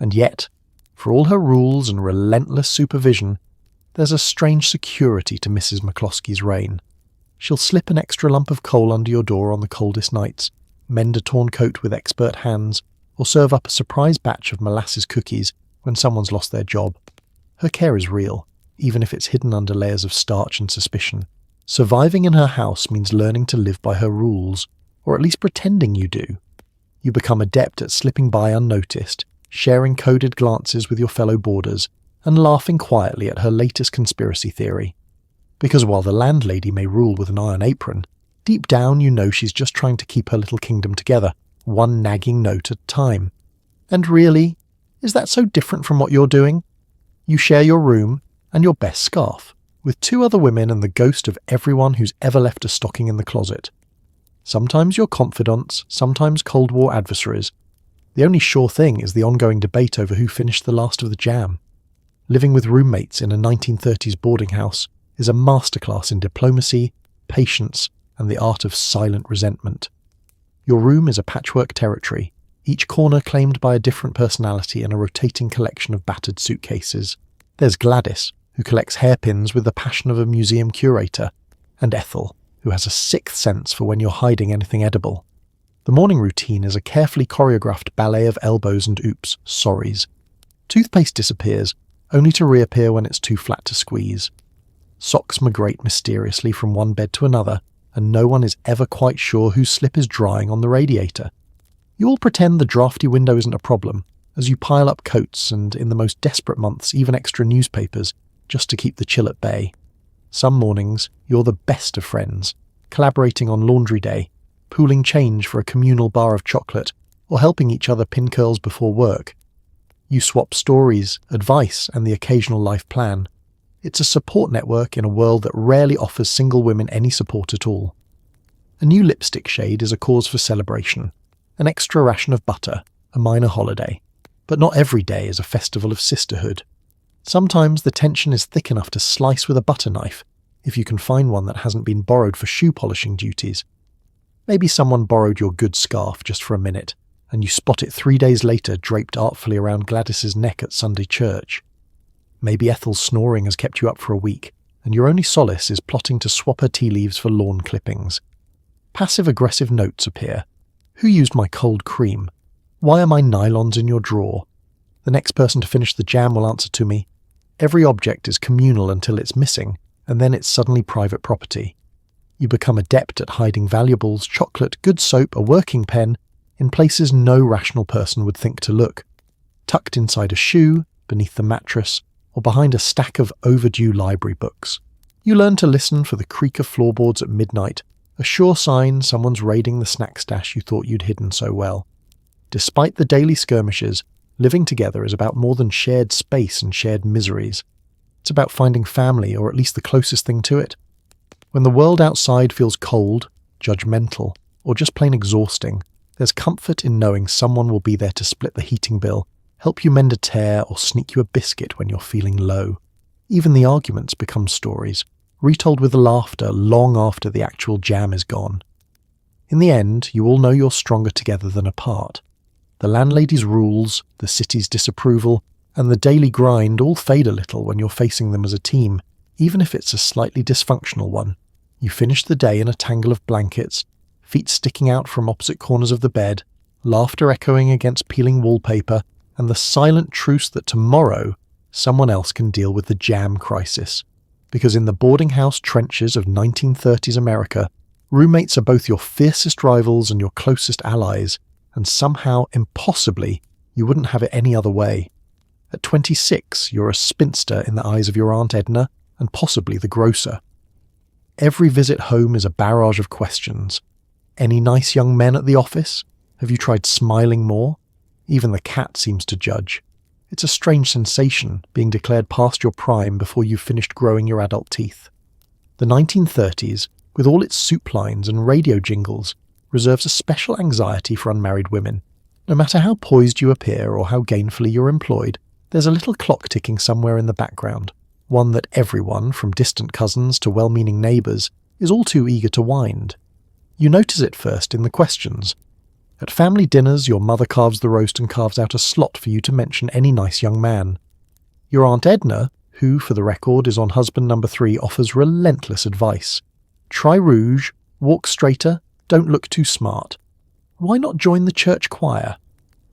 And yet, for all her rules and relentless supervision, there's a strange security to Mrs. McCloskey's reign. She'll slip an extra lump of coal under your door on the coldest nights, mend a torn coat with expert hands, or serve up a surprise batch of molasses cookies when someone's lost their job. Her care is real, even if it's hidden under layers of starch and suspicion. Surviving in her house means learning to live by her rules, or at least pretending you do. You become adept at slipping by unnoticed, sharing coded glances with your fellow boarders, and laughing quietly at her latest conspiracy theory. Because while the landlady may rule with an iron apron, deep down you know she's just trying to keep her little kingdom together, one nagging note at a time. And really, is that so different from what you're doing? You share your room and your best scarf with 2 other women and the ghost of everyone who's ever left a stocking in the closet. Sometimes you're confidants, sometimes Cold War adversaries. The only sure thing is the ongoing debate over who finished the last of the jam. Living with roommates in a 1930s boarding house is a masterclass in diplomacy, patience, and the art of silent resentment. Your room is a patchwork territory, each corner claimed by a different personality and a rotating collection of battered suitcases. There's Gladys, who collects hairpins with the passion of a museum curator, and Ethel, who has a sixth sense for when you're hiding anything edible. The morning routine is a carefully choreographed ballet of elbows and oops, sorries. Toothpaste disappears, only to reappear when it's too flat to squeeze. Socks migrate mysteriously from one bed to another, and no one is ever quite sure whose slip is drying on the radiator. You all pretend the drafty window isn't a problem, as you pile up coats and, in the most desperate months, even extra newspapers, just to keep the chill at bay. Some mornings, you're the best of friends, collaborating on laundry day, pooling change for a communal bar of chocolate, or helping each other pin curls before work. You swap stories, advice, and the occasional life plan. It's a support network in a world that rarely offers single women any support at all. A new lipstick shade is a cause for celebration, an extra ration of butter, a minor holiday. But not every day is a festival of sisterhood. Sometimes the tension is thick enough to slice with a butter knife, if you can find one that hasn't been borrowed for shoe polishing duties. Maybe someone borrowed your good scarf just for a minute, and you spot it 3 days later draped artfully around Gladys's neck at Sunday church. Maybe Ethel's snoring has kept you up for a week, and your only solace is plotting to swap her tea leaves for lawn clippings. Passive-aggressive notes appear. Who used my cold cream? Why are my nylons in your drawer? The next person to finish the jam will answer to me. Every object is communal until it's missing, and then it's suddenly private property. You become adept at hiding valuables, chocolate, good soap, a working pen, in places no rational person would think to look. Tucked inside a shoe, beneath the mattress, or behind a stack of overdue library books. You learn to listen for the creak of floorboards at midnight, a sure sign someone's raiding the snack stash you thought you'd hidden so well. despite the daily skirmishes, living together is about more than shared space and shared miseries. It's about finding family, or at least the closest thing to it. When the world outside feels cold, judgmental, or just plain exhausting, there's comfort in knowing someone will be there to split the heating bill, help you mend a tear, or sneak you a biscuit when you're feeling low. Even the arguments become stories, retold with laughter long after the actual jam is gone. In the end, you all know you're stronger together than apart. The landlady's rules, the city's disapproval, and the daily grind all fade a little when you're facing them as a team, even if it's a slightly dysfunctional one. You finish the day in a tangle of blankets, feet sticking out from opposite corners of the bed, laughter echoing against peeling wallpaper, and the silent truce that tomorrow someone else can deal with the jam crisis. Because in the boarding house trenches of 1930s America, roommates are both your fiercest rivals and your closest allies, and somehow, impossibly, you wouldn't have it any other way. At 26, you're a spinster in the eyes of your Aunt Edna and possibly the grocer. Every visit home is a barrage of questions. Any nice young men at the office? Have you tried smiling more? Even the cat seems to judge. It's a strange sensation, being declared past your prime before you've finished growing your adult teeth. The 1930s, with all its soup lines and radio jingles, reserves a special anxiety for unmarried women. No matter how poised you appear or how gainfully you're employed, there's a little clock ticking somewhere in the background, one that everyone, from distant cousins to well-meaning neighbours, is all too eager to wind. You notice it first in the questions. At family dinners, your mother carves the roast and carves out a slot for you to mention any nice young man. Your Aunt Edna, who, for the record, is on husband number 3, offers relentless advice. Try rouge, walk straighter, don't look too smart. Why not join the church choir?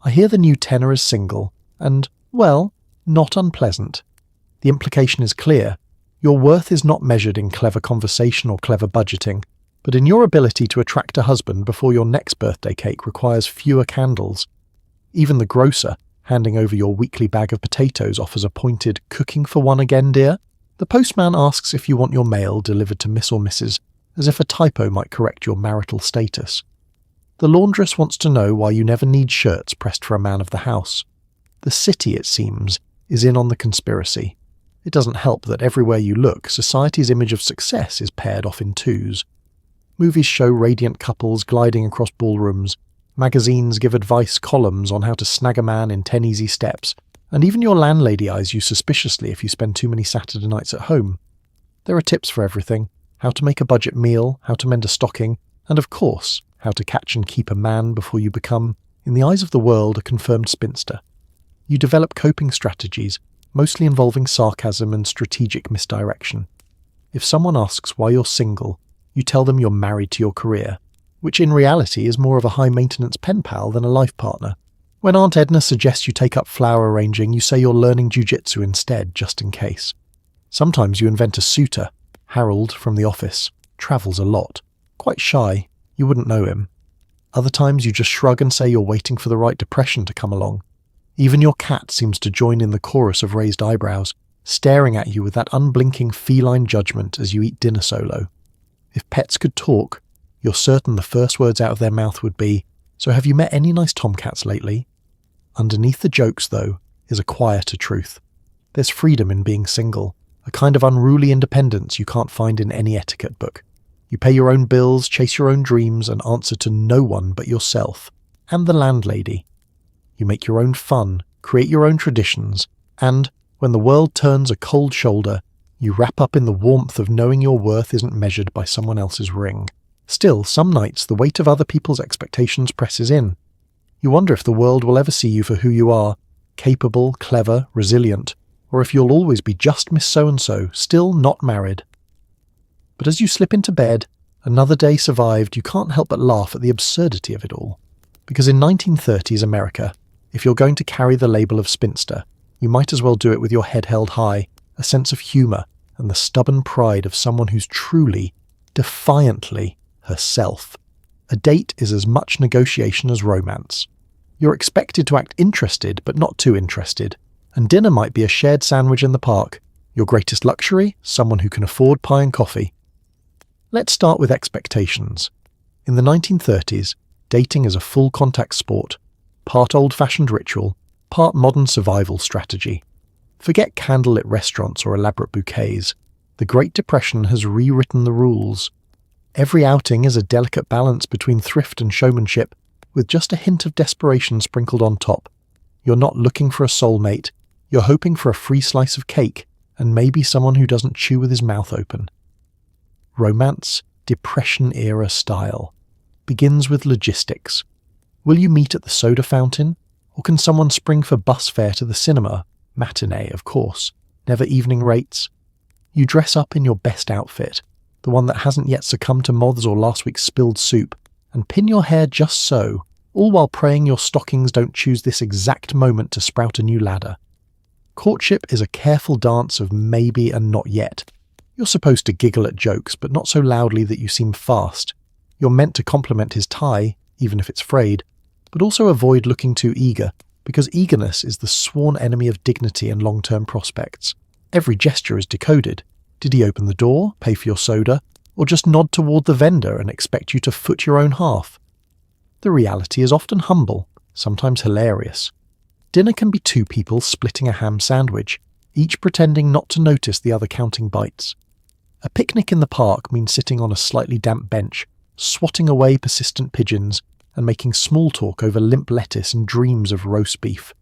I hear the new tenor is single, and, well, not unpleasant. The implication is clear. Your worth is not measured in clever conversation or clever budgeting, but in your ability to attract a husband before your next birthday cake requires fewer candles. Even the grocer, handing over your weekly bag of potatoes, offers a pointed, "Cooking for one again, dear?" The postman asks if you want your mail delivered to Miss or Mrs., as if a typo might correct your marital status. The laundress wants to know why you never need shirts pressed for a man of the house. The city, it seems, is in on the conspiracy. It doesn't help that everywhere you look, society's image of success is paired off in twos. Movies show radiant couples gliding across ballrooms, magazines give advice columns on how to snag a man in 10 easy steps, and even your landlady eyes you suspiciously if you spend too many Saturday nights at home. There are tips for everything: how to make a budget meal, how to mend a stocking, and of course, how to catch and keep a man before you become, in the eyes of the world, a confirmed spinster. You develop coping strategies, mostly involving sarcasm and strategic misdirection. If someone asks why you're single, you tell them you're married to your career, which in reality is more of a high-maintenance pen pal than a life partner. When Aunt Edna suggests you take up flower arranging, you say you're learning jiu-jitsu instead, just in case. Sometimes you invent a suitor. Harold, from the office, travels a lot. Quite shy, you wouldn't know him. Other times you just shrug and say you're waiting for the right depression to come along. Even your cat seems to join in the chorus of raised eyebrows, staring at you with that unblinking feline judgment as you eat dinner solo. If pets could talk, you're certain the first words out of their mouth would be, "So have you met any nice tomcats lately?" Underneath the jokes, though, is a quieter truth. There's freedom in being single, a kind of unruly independence you can't find in any etiquette book. You pay your own bills, chase your own dreams, and answer to no one but yourself, and the landlady. You make your own fun, create your own traditions, and, when the world turns a cold shoulder, you wrap up in the warmth of knowing your worth isn't measured by someone else's ring. Still, some nights the weight of other people's expectations presses in. You wonder if the world will ever see you for who you are, capable, clever, resilient, or if you'll always be just Miss So-and-so, still not married. But as you slip into bed, another day survived, you can't help but laugh at the absurdity of it all. Because in 1930s America, if you're going to carry the label of spinster, you might as well do it with your head held high, a sense of humour, and the stubborn pride of someone who's truly, defiantly, herself. A date is as much negotiation as romance. You're expected to act interested, but not too interested, and dinner might be a shared sandwich in the park. Your greatest luxury? Someone who can afford pie and coffee. Let's start with expectations. In the 1930s, dating is a full-contact sport. part old-fashioned ritual, part modern survival strategy. Forget candlelit restaurants or elaborate bouquets. The Great Depression has rewritten the rules. Every outing is a delicate balance between thrift and showmanship, with just a hint of desperation sprinkled on top. You're not looking for a soulmate, you're hoping for a free slice of cake, and maybe someone who doesn't chew with his mouth open. Romance, Depression-era style, begins with logistics. Will you meet at the soda fountain? Or can someone spring for bus fare to the cinema? Matinee, of course. Never evening rates. You dress up in your best outfit, the one that hasn't yet succumbed to moths or last week's spilled soup, and pin your hair just so, all while praying your stockings don't choose this exact moment to sprout a new ladder. Courtship is a careful dance of maybe and not yet. You're supposed to giggle at jokes, but not so loudly that you seem fast. You're meant to compliment his tie, even if it's frayed, but also avoid looking too eager, because eagerness is the sworn enemy of dignity and long-term prospects. Every gesture is decoded. Did he open the door, pay for your soda, or just nod toward the vendor and expect you to foot your own half? The reality is often humble, sometimes hilarious. Dinner can be two people splitting a ham sandwich, each pretending not to notice the other counting bites. A picnic in the park means sitting on a slightly damp bench, swatting away persistent pigeons, and making small talk over limp lettuce and dreams of roast beef.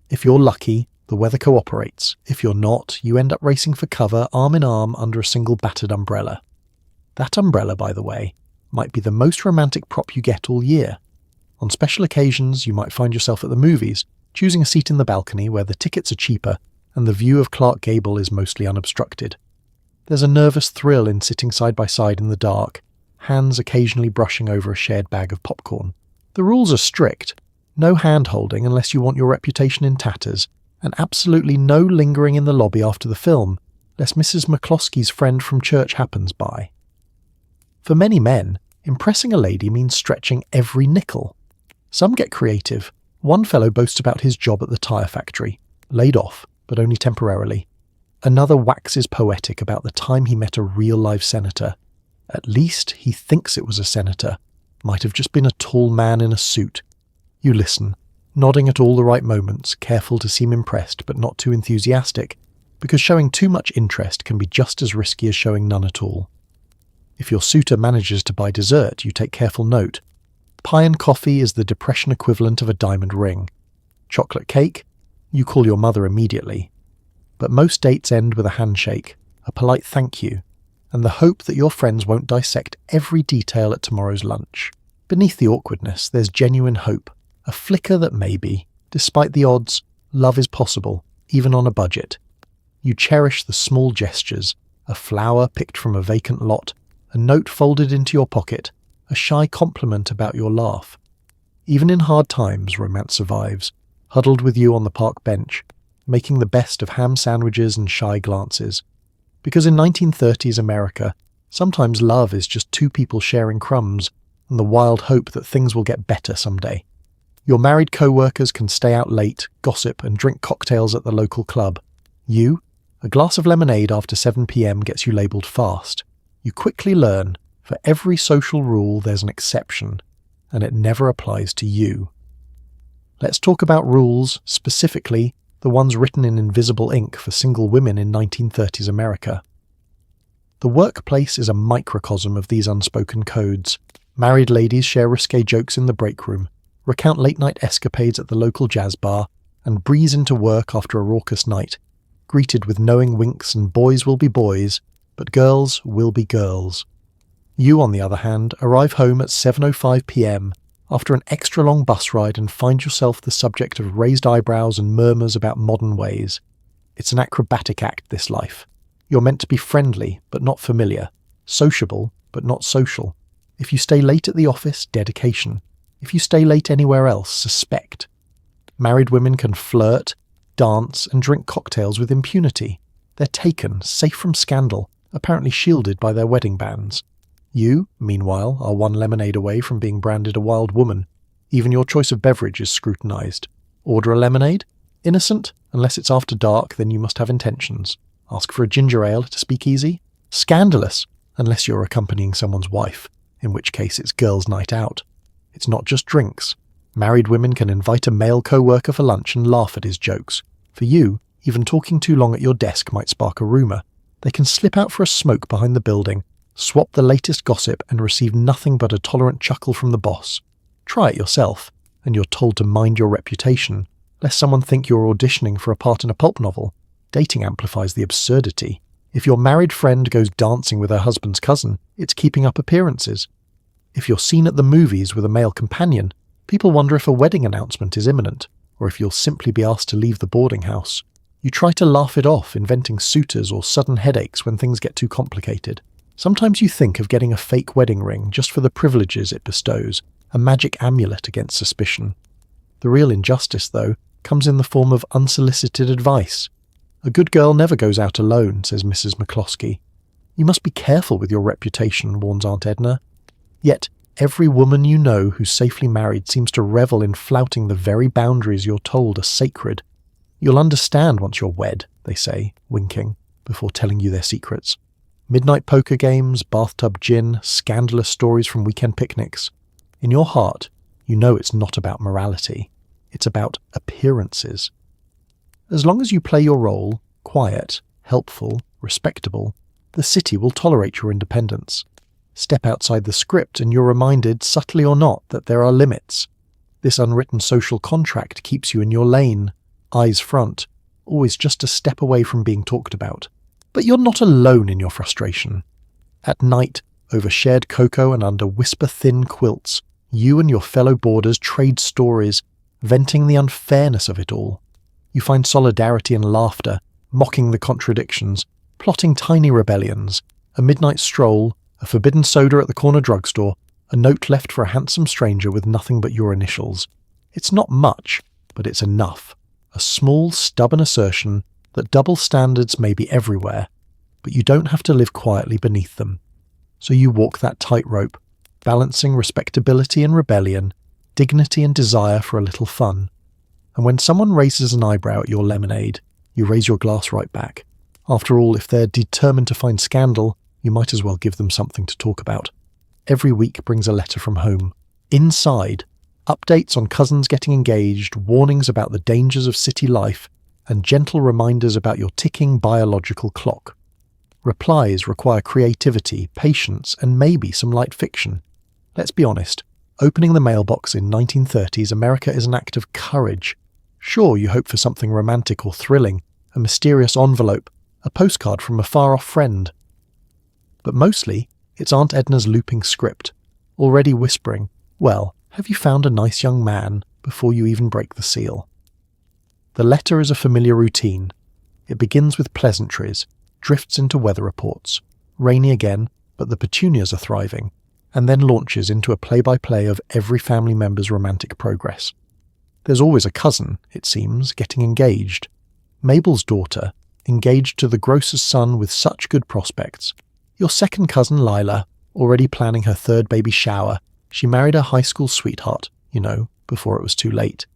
If you're lucky, the weather cooperates. If you're not, you end up racing for cover arm in arm under a single battered umbrella. That umbrella, by the way, might be the most romantic prop you get all year. On special occasions, you might find yourself at the movies, choosing a seat in the balcony where the tickets are cheaper and the view of Clark Gable is mostly unobstructed. There's a nervous thrill in sitting side by side in the dark, hands occasionally brushing over a shared bag of popcorn. The rules are strict. No hand-holding unless you want your reputation in tatters, and absolutely no lingering in the lobby after the film, lest Mrs. McCloskey's friend from church happens by. For many men, impressing a lady means stretching every nickel. Some get creative. One fellow boasts about his job at the tyre factory, laid off, but only temporarily. Another waxes poetic about the time he met a real-life senator. At least he thinks it was a senator. Might have just been a tall man in a suit. You listen, nodding at all the right moments, careful to seem impressed but not too enthusiastic, because showing too much interest can be just as risky as showing none at all. If your suitor manages to buy dessert, you take careful note. Pie and coffee is the depression equivalent of a diamond ring. Chocolate cake? You call your mother immediately. But most dates end with a handshake, a polite thank you, and the hope that your friends won't dissect every detail at tomorrow's lunch. Beneath the awkwardness, there's genuine hope, a flicker that maybe, despite the odds, love is possible, even on a budget. You cherish the small gestures, a flower picked from a vacant lot, a note folded into your pocket, a shy compliment about your laugh. Even in hard times, romance survives, huddled with you on the park bench, making the best of ham sandwiches and shy glances. Because in 1930s America, sometimes love is just two people sharing crumbs and the wild hope that things will get better someday. Your married co-workers can stay out late, gossip and drink cocktails at the local club. You, a glass of lemonade after 7 p.m. gets you labelled fast. You quickly learn, for every social rule there's an exception, and it never applies to you. Let's talk about rules, specifically the ones written in invisible ink for single women in 1930s America. The workplace is a microcosm of these unspoken codes. Married ladies share risque jokes in the break room, recount late-night escapades at the local jazz bar, and breeze into work after a raucous night, greeted with knowing winks and boys will be boys, but girls will be girls. You, on the other hand, arrive home at 7:05 p.m. after an extra-long bus ride and find yourself the subject of raised eyebrows and murmurs about modern ways. It's an acrobatic act, this life. You're meant to be friendly, but not familiar, sociable, but not social. If you stay late at the office, dedication. If you stay late anywhere else, suspect. Married women can flirt, dance, and drink cocktails with impunity. They're taken, safe from scandal, apparently shielded by their wedding bands. You, meanwhile, are one lemonade away from being branded a wild woman. Even your choice of beverage is scrutinised. Order a lemonade? Innocent? Unless it's after dark, then you must have intentions. Ask for a ginger ale at a speakeasy? Scandalous! Unless you're accompanying someone's wife, in which case it's girls' night out. It's not just drinks. Married women can invite a male co-worker for lunch and laugh at his jokes. For you, even talking too long at your desk might spark a rumour. They can slip out for a smoke behind the building, swap the latest gossip and receive nothing but a tolerant chuckle from the boss. Try it yourself, and you're told to mind your reputation, lest someone think you're auditioning for a part in a pulp novel. Dating amplifies the absurdity. If your married friend goes dancing with her husband's cousin, it's keeping up appearances. If you're seen at the movies with a male companion, people wonder if a wedding announcement is imminent, or if you'll simply be asked to leave the boarding house. You try to laugh it off, inventing suitors or sudden headaches when things get too complicated. Sometimes you think of getting a fake wedding ring just for the privileges it bestows, a magic amulet against suspicion. The real injustice, though, comes in the form of unsolicited advice. A good girl never goes out alone, says Mrs. McCloskey. You must be careful with your reputation, warns Aunt Edna. Yet, every woman you know who's safely married seems to revel in flouting the very boundaries you're told are sacred. You'll understand once you're wed, they say, winking, before telling you their secrets. Midnight poker games, bathtub gin, scandalous stories from weekend picnics. In your heart, you know it's not about morality. It's about appearances. As long as you play your role, quiet, helpful, respectable, the city will tolerate your independence. Step outside the script and you're reminded, subtly or not, that there are limits. This unwritten social contract keeps you in your lane, eyes front, always just a step away from being talked about. But you're not alone in your frustration. At night, over shared cocoa and under whisper-thin quilts, you and your fellow boarders trade stories, venting the unfairness of it all. You find solidarity and laughter, mocking the contradictions, plotting tiny rebellions, a midnight stroll, a forbidden soda at the corner drugstore, a note left for a handsome stranger with nothing but your initials. It's not much, but it's enough. A small, stubborn assertion that double standards may be everywhere, but you don't have to live quietly beneath them. So you walk that tightrope, balancing respectability and rebellion, dignity and desire for a little fun. And when someone raises an eyebrow at your lemonade, you raise your glass right back. After all, if they're determined to find scandal, you might as well give them something to talk about. Every week brings a letter from home. Inside, updates on cousins getting engaged, warnings about the dangers of city life, and gentle reminders about your ticking biological clock. Replies require creativity, patience, and maybe some light fiction. Let's be honest, opening the mailbox in 1930s America is an act of courage. Sure, you hope for something romantic or thrilling, a mysterious envelope, a postcard from a far-off friend. But mostly, it's Aunt Edna's looping script, already whispering, well, have you found a nice young man, before you even break the seal. The letter is a familiar routine. It begins with pleasantries, drifts into weather reports, rainy again, but the petunias are thriving, and then launches into a play-by-play of every family member's romantic progress. There's always a cousin, it seems, getting engaged. Mabel's daughter, engaged to the grocer's son with such good prospects. Your second cousin Lila, already planning her third baby shower. She married her high school sweetheart, before it was too late.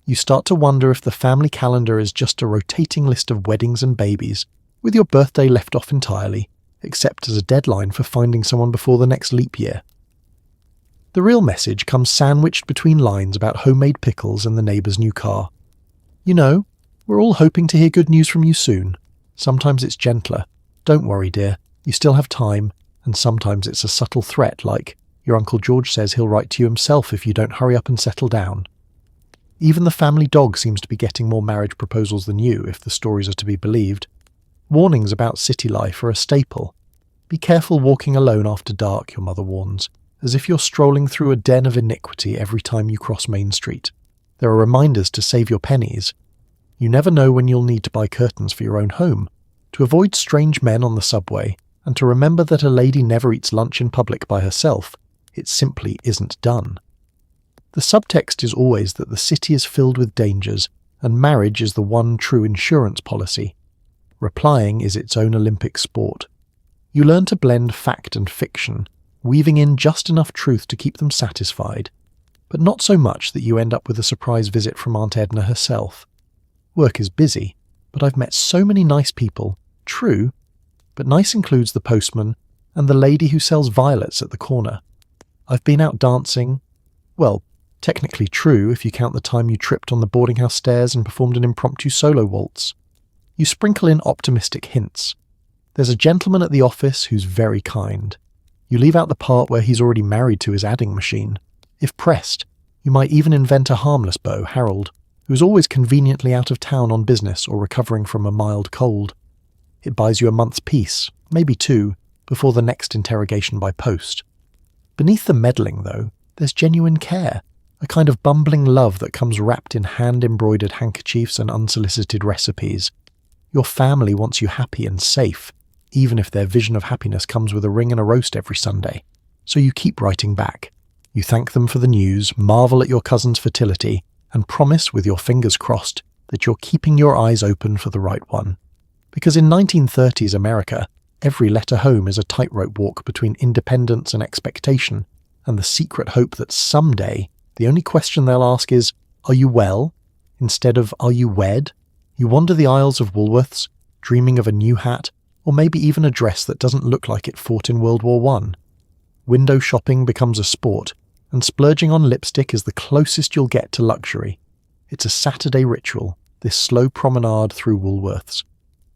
You start to wonder if the family calendar is just a rotating list of weddings and babies, with your birthday left off entirely, except as a deadline for finding someone before the next leap year. The real message comes sandwiched between lines about homemade pickles and the neighbour's new car. We're all hoping to hear good news from you soon. Sometimes it's gentler. Don't worry, dear. You still have time, and sometimes it's a subtle threat like, your Uncle George says he'll write to you himself if you don't hurry up and settle down. Even the family dog seems to be getting more marriage proposals than you, if the stories are to be believed. Warnings about city life are a staple. Be careful walking alone after dark, your mother warns, as if you're strolling through a den of iniquity every time you cross Main Street. There are reminders to save your pennies. You never know when you'll need to buy curtains for your own home, to avoid strange men on the subway, and to remember that a lady never eats lunch in public by herself. It simply isn't done. The subtext is always that the city is filled with dangers, and marriage is the one true insurance policy. Replying is its own Olympic sport. You learn to blend fact and fiction, weaving in just enough truth to keep them satisfied, but not so much that you end up with a surprise visit from Aunt Edna herself. Work is busy, but I've met so many nice people, true, but nice includes the postman and the lady who sells violets at the corner. I've been out dancing, Technically true if you count the time you tripped on the boarding house stairs and performed an impromptu solo waltz. You sprinkle in optimistic hints. There's a gentleman at the office who's very kind. You leave out the part where he's already married to his adding machine. If pressed, you might even invent a harmless beau, Harold, who's always conveniently out of town on business or recovering from a mild cold. It buys you a month's peace, maybe two, before the next interrogation by post. Beneath the meddling, though, there's genuine care, a kind of bumbling love that comes wrapped in hand-embroidered handkerchiefs and unsolicited recipes. Your family wants you happy and safe, even if their vision of happiness comes with a ring and a roast every Sunday. So you keep writing back. You thank them for the news, marvel at your cousin's fertility, and promise with your fingers crossed that you're keeping your eyes open for the right one. Because in 1930s America, every letter home is a tightrope walk between independence and expectation, and the secret hope that someday the only question they'll ask is, "Are you well?" instead of "Are you wed?" You wander the aisles of Woolworths, dreaming of a new hat, or maybe even a dress that doesn't look like it fought in World War I. Window shopping becomes a sport, and splurging on lipstick is the closest you'll get to luxury. It's a Saturday ritual, this slow promenade through Woolworths.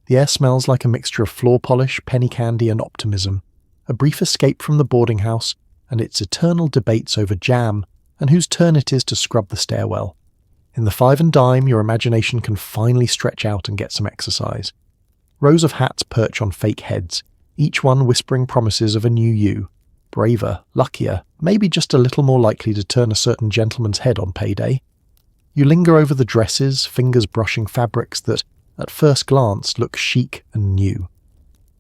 The air smells like a mixture of floor polish, penny candy and optimism, a brief escape from the boarding house and its eternal debates over jam and whose turn it is to scrub the stairwell. In the five and dime, your imagination can finally stretch out and get some exercise. Rows of hats perch on fake heads, each one whispering promises of a new you, braver, luckier, maybe just a little more likely to turn a certain gentleman's head on payday. You linger over the dresses, fingers brushing fabrics that, at first glance, look chic and new.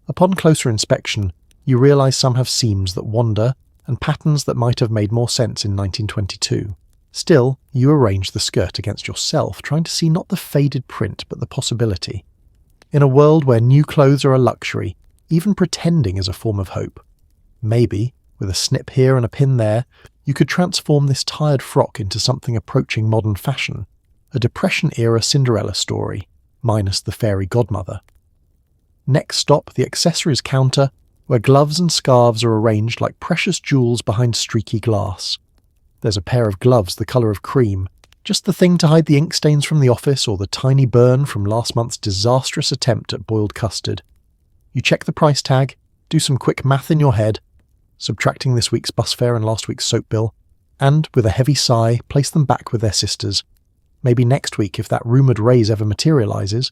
Upon closer inspection, you realise some have seams that wander and patterns that might have made more sense in 1922. Still, you arrange the skirt against yourself, trying to see not the faded print but the possibility. In a world where new clothes are a luxury, even pretending is a form of hope. Maybe, with a snip here and a pin there, you could transform this tired frock into something approaching modern fashion, a Depression-era Cinderella story, minus the fairy godmother. Next stop, the accessories counter, where gloves and scarves are arranged like precious jewels behind streaky glass. There's a pair of gloves the colour of cream, just the thing to hide the ink stains from the office or the tiny burn from last month's disastrous attempt at boiled custard. You check the price tag, do some quick math in your head, subtracting this week's bus fare and last week's soap bill, and, with a heavy sigh, place them back with their sisters. Maybe next week if that rumoured raise ever materialises.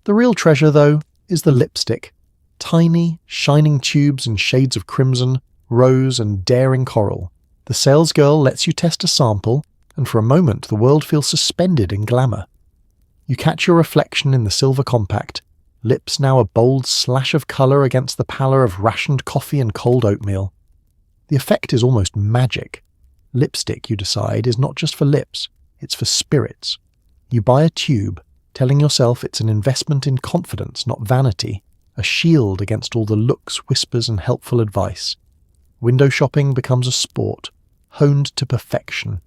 The real treasure, though, is the lipstick. Tiny, shining tubes in shades of crimson, rose and daring coral. The salesgirl lets you test a sample, and for a moment the world feels suspended in glamour. You catch your reflection in the silver compact, lips now a bold slash of colour against the pallor of rationed coffee and cold oatmeal. The effect is almost magic. Lipstick, you decide, is not just for lips, it's for spirits. You buy a tube, telling yourself it's an investment in confidence, not vanity, a shield against all the looks, whispers and helpful advice. Window shopping becomes a sport, honed to perfection.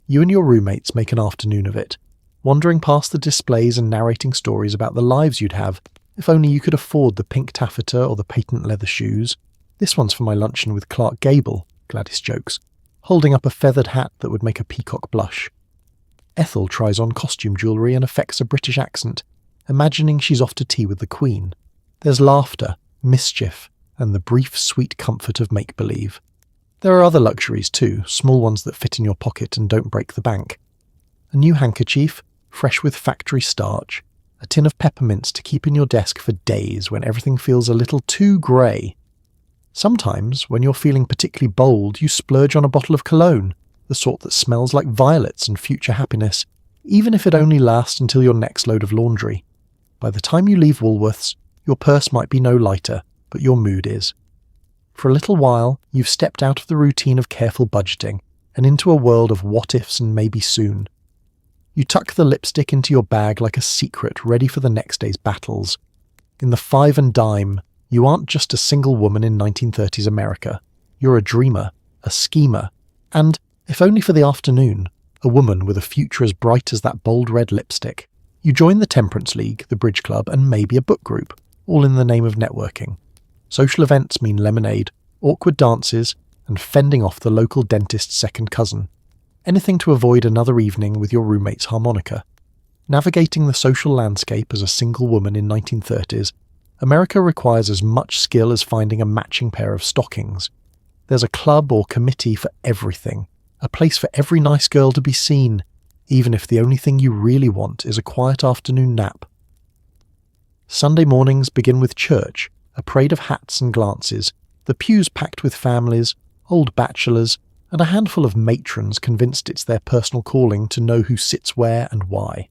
You and your roommates make an afternoon of it, wandering past the displays and narrating stories about the lives you'd have if only you could afford the pink taffeta or the patent leather shoes. "This one's for my luncheon with Clark Gable," Gladys jokes, holding up a feathered hat that would make a peacock blush. Ethel tries on costume jewellery and affects a British accent, imagining she's off to tea with the Queen. There's laughter, mischief, and the brief sweet comfort of make-believe. There are other luxuries too, small ones that fit in your pocket and don't break the bank. A new handkerchief, fresh with factory starch, a tin of peppermints to keep in your desk for days when everything feels a little too grey. Sometimes, when you're feeling particularly bold, you splurge on a bottle of cologne, the sort that smells like violets and future happiness, even if it only lasts until your next load of laundry. By the time you leave Woolworths, your purse might be no lighter, but your mood is. For a little while, you've stepped out of the routine of careful budgeting and into a world of what-ifs and maybe soon. You tuck the lipstick into your bag like a secret ready for the next day's battles. In the five and dime, you aren't just a single woman in 1930s America. You're a dreamer, a schemer, and, if only for the afternoon, a woman with a future as bright as that bold red lipstick. You join the Temperance League, the bridge club, and maybe a book group, all in the name of networking. Social events mean lemonade, awkward dances, and fending off the local dentist's second cousin. Anything to avoid another evening with your roommate's harmonica. Navigating the social landscape as a single woman in 1930s, America requires as much skill as finding a matching pair of stockings. There's a club or committee for everything, a place for every nice girl to be seen, even if the only thing you really want is a quiet afternoon nap. Sunday mornings begin with church, a parade of hats and glances, the pews packed with families, old bachelors, and a handful of matrons convinced it's their personal calling to know who sits where and why.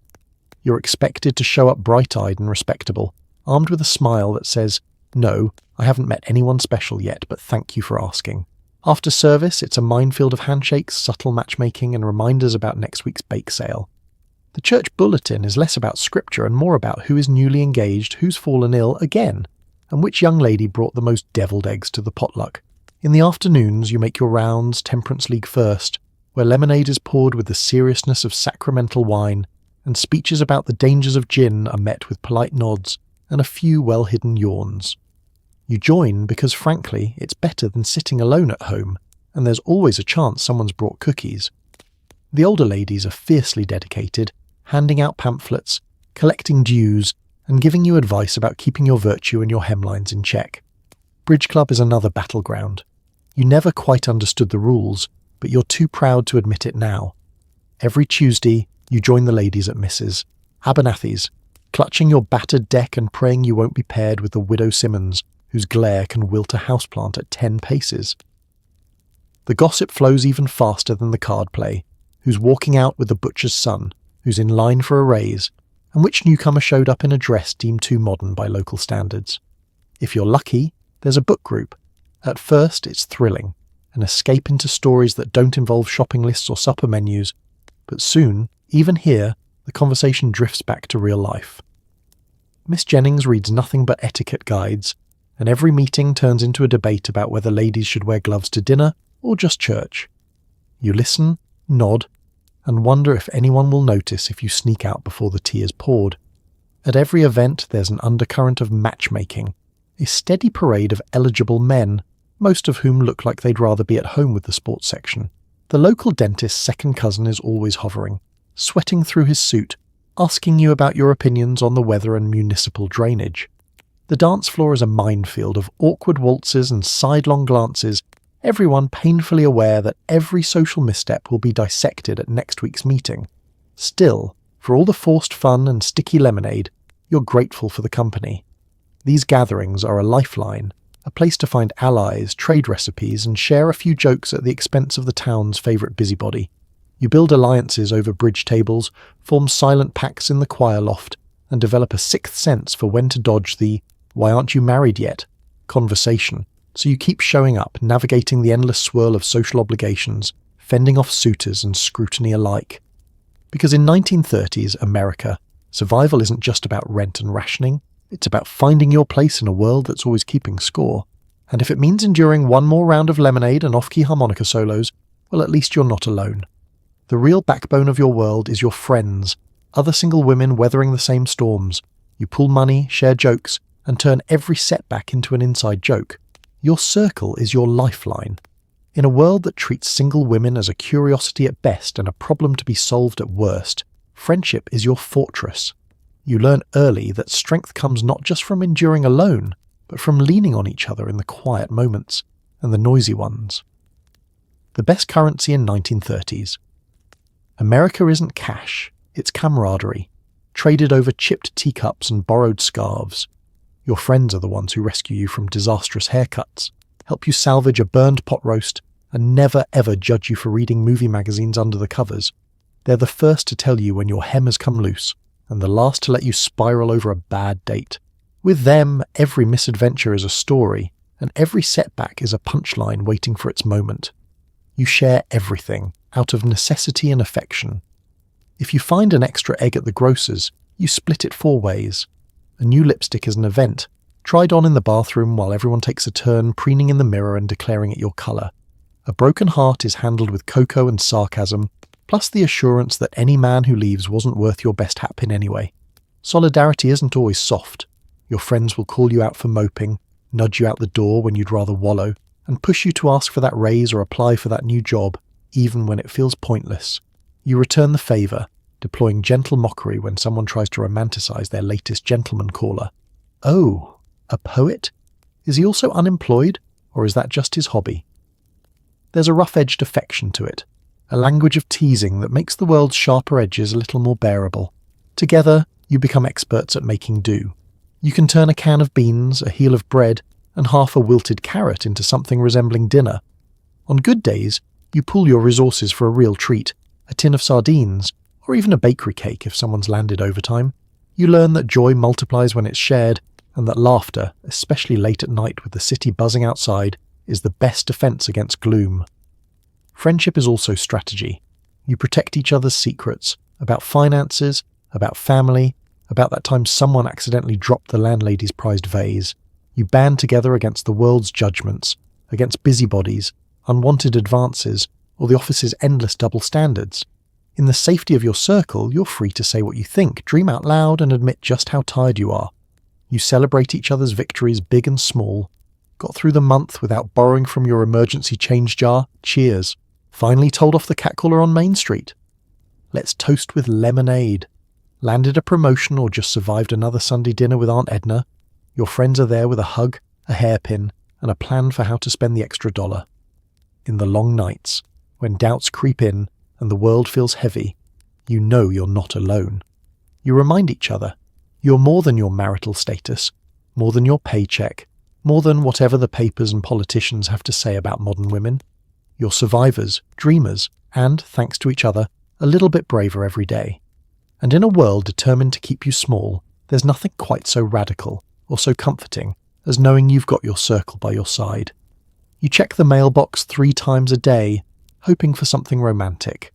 You're expected to show up bright-eyed and respectable, armed with a smile that says, "No, I haven't met anyone special yet, but thank you for asking." After service, it's a minefield of handshakes, subtle matchmaking, and reminders about next week's bake sale. The church bulletin is less about scripture and more about who is newly engaged, who's fallen ill again, and which young lady brought the most deviled eggs to the potluck. In the afternoons, you make your rounds, Temperance League first, where lemonade is poured with the seriousness of sacramental wine, and speeches about the dangers of gin are met with polite nods and a few well-hidden yawns. You join because, frankly, it's better than sitting alone at home, and there's always a chance someone's brought cookies. The older ladies are fiercely dedicated, handing out pamphlets, collecting dues, and giving you advice about keeping your virtue and your hemlines in check. Bridge Club is another battleground. You never quite understood the rules, but you're too proud to admit it now. Every Tuesday, you join the ladies at Mrs. Abernathy's, clutching your battered deck and praying you won't be paired with the widow Simmons, whose glare can wilt a houseplant at 10 paces. The gossip flows even faster than the card play, who's walking out with the butcher's son, who's in line for a raise, and which newcomer showed up in a dress deemed too modern by local standards. If you're lucky, there's a book group. At first, it's thrilling, an escape into stories that don't involve shopping lists or supper menus, but soon, even here, the conversation drifts back to real life. Miss Jennings reads nothing but etiquette guides, and every meeting turns into a debate about whether ladies should wear gloves to dinner or just church. You listen, nod, and wonder if anyone will notice if you sneak out before the tea is poured. At every event, there's an undercurrent of matchmaking, a steady parade of eligible men, most of whom look like they'd rather be at home with the sports section. The local dentist's second cousin is always hovering, sweating through his suit, asking you about your opinions on the weather and municipal drainage. The dance floor is a minefield of awkward waltzes and sidelong glances, everyone painfully aware that every social misstep will be dissected at next week's meeting. Still, for all the forced fun and sticky lemonade, you're grateful for the company. These gatherings are a lifeline, a place to find allies, trade recipes, and share a few jokes at the expense of the town's favourite busybody. You build alliances over bridge tables, form silent pacts in the choir loft, and develop a sixth sense for when to dodge the "why aren't you married yet?" conversation, so you keep showing up, navigating the endless swirl of social obligations, fending off suitors and scrutiny alike. Because in 1930s America, survival isn't just about rent and rationing, it's about finding your place in a world that's always keeping score. And if it means enduring one more round of lemonade and off-key harmonica solos, well, at least you're not alone. The real backbone of your world is your friends, other single women weathering the same storms. You pool money, share jokes, and turn every setback into an inside joke. Your circle is your lifeline. In a world that treats single women as a curiosity at best and a problem to be solved at worst, friendship is your fortress. You learn early that strength comes not just from enduring alone, but from leaning on each other in the quiet moments and the noisy ones. The best currency in 1930s. America isn't cash, it's camaraderie, traded over chipped teacups and borrowed scarves. Your friends are the ones who rescue you from disastrous haircuts, help you salvage a burned pot roast, and never ever judge you for reading movie magazines under the covers. They're the first to tell you when your hem has come loose, and the last to let you spiral over a bad date. With them, every misadventure is a story, and every setback is a punchline waiting for its moment. You share everything, out of necessity and affection. If you find an extra egg at the grocer's, you split it 4 ways. A new lipstick is an event, tried on in the bathroom while everyone takes a turn preening in the mirror and declaring it your colour. A broken heart is handled with cocoa and sarcasm, plus the assurance that any man who leaves wasn't worth your best hat pin anyway. Solidarity isn't always soft. Your friends will call you out for moping, nudge you out the door when you'd rather wallow, and push you to ask for that raise or apply for that new job. even when it feels pointless. You return the favour, deploying gentle mockery when someone tries to romanticize their latest gentleman caller. Oh, a poet? Is he also unemployed, or is that just his hobby? There's a rough-edged affection to it, a language of teasing that makes the world's sharper edges a little more bearable. Together, you become experts at making do. You can turn a can of beans, a heel of bread, and half a wilted carrot into something resembling dinner. On good days, you pool your resources for a real treat, a tin of sardines, or even a bakery cake if someone's landed overtime. You learn that joy multiplies when it's shared, and that laughter, especially late at night with the city buzzing outside, is the best defense against gloom. Friendship is also strategy. You protect each other's secrets, about finances, about family, about that time someone accidentally dropped the landlady's prized vase. You band together against the world's judgments, against busybodies, unwanted advances, or the office's endless double standards. In the safety of your circle, you're free to say what you think, dream out loud, and admit just how tired you are. You celebrate each other's victories, big and small. Got through the month without borrowing from your emergency change jar? Cheers. Finally told off the catcaller on Main Street? Let's toast with lemonade. Landed a promotion or just survived another Sunday dinner with Aunt Edna? Your friends are there with a hug, a hairpin, and a plan for how to spend the extra $1. In the long nights, when doubts creep in and the world feels heavy, you know you're not alone. You remind each other. You're more than your marital status, more than your paycheck, more than whatever the papers and politicians have to say about modern women. You're survivors, dreamers, and, thanks to each other, a little bit braver every day. And in a world determined to keep you small, there's nothing quite so radical or so comforting as knowing you've got your circle by your side. You check the mailbox 3 times a day, hoping for something romantic.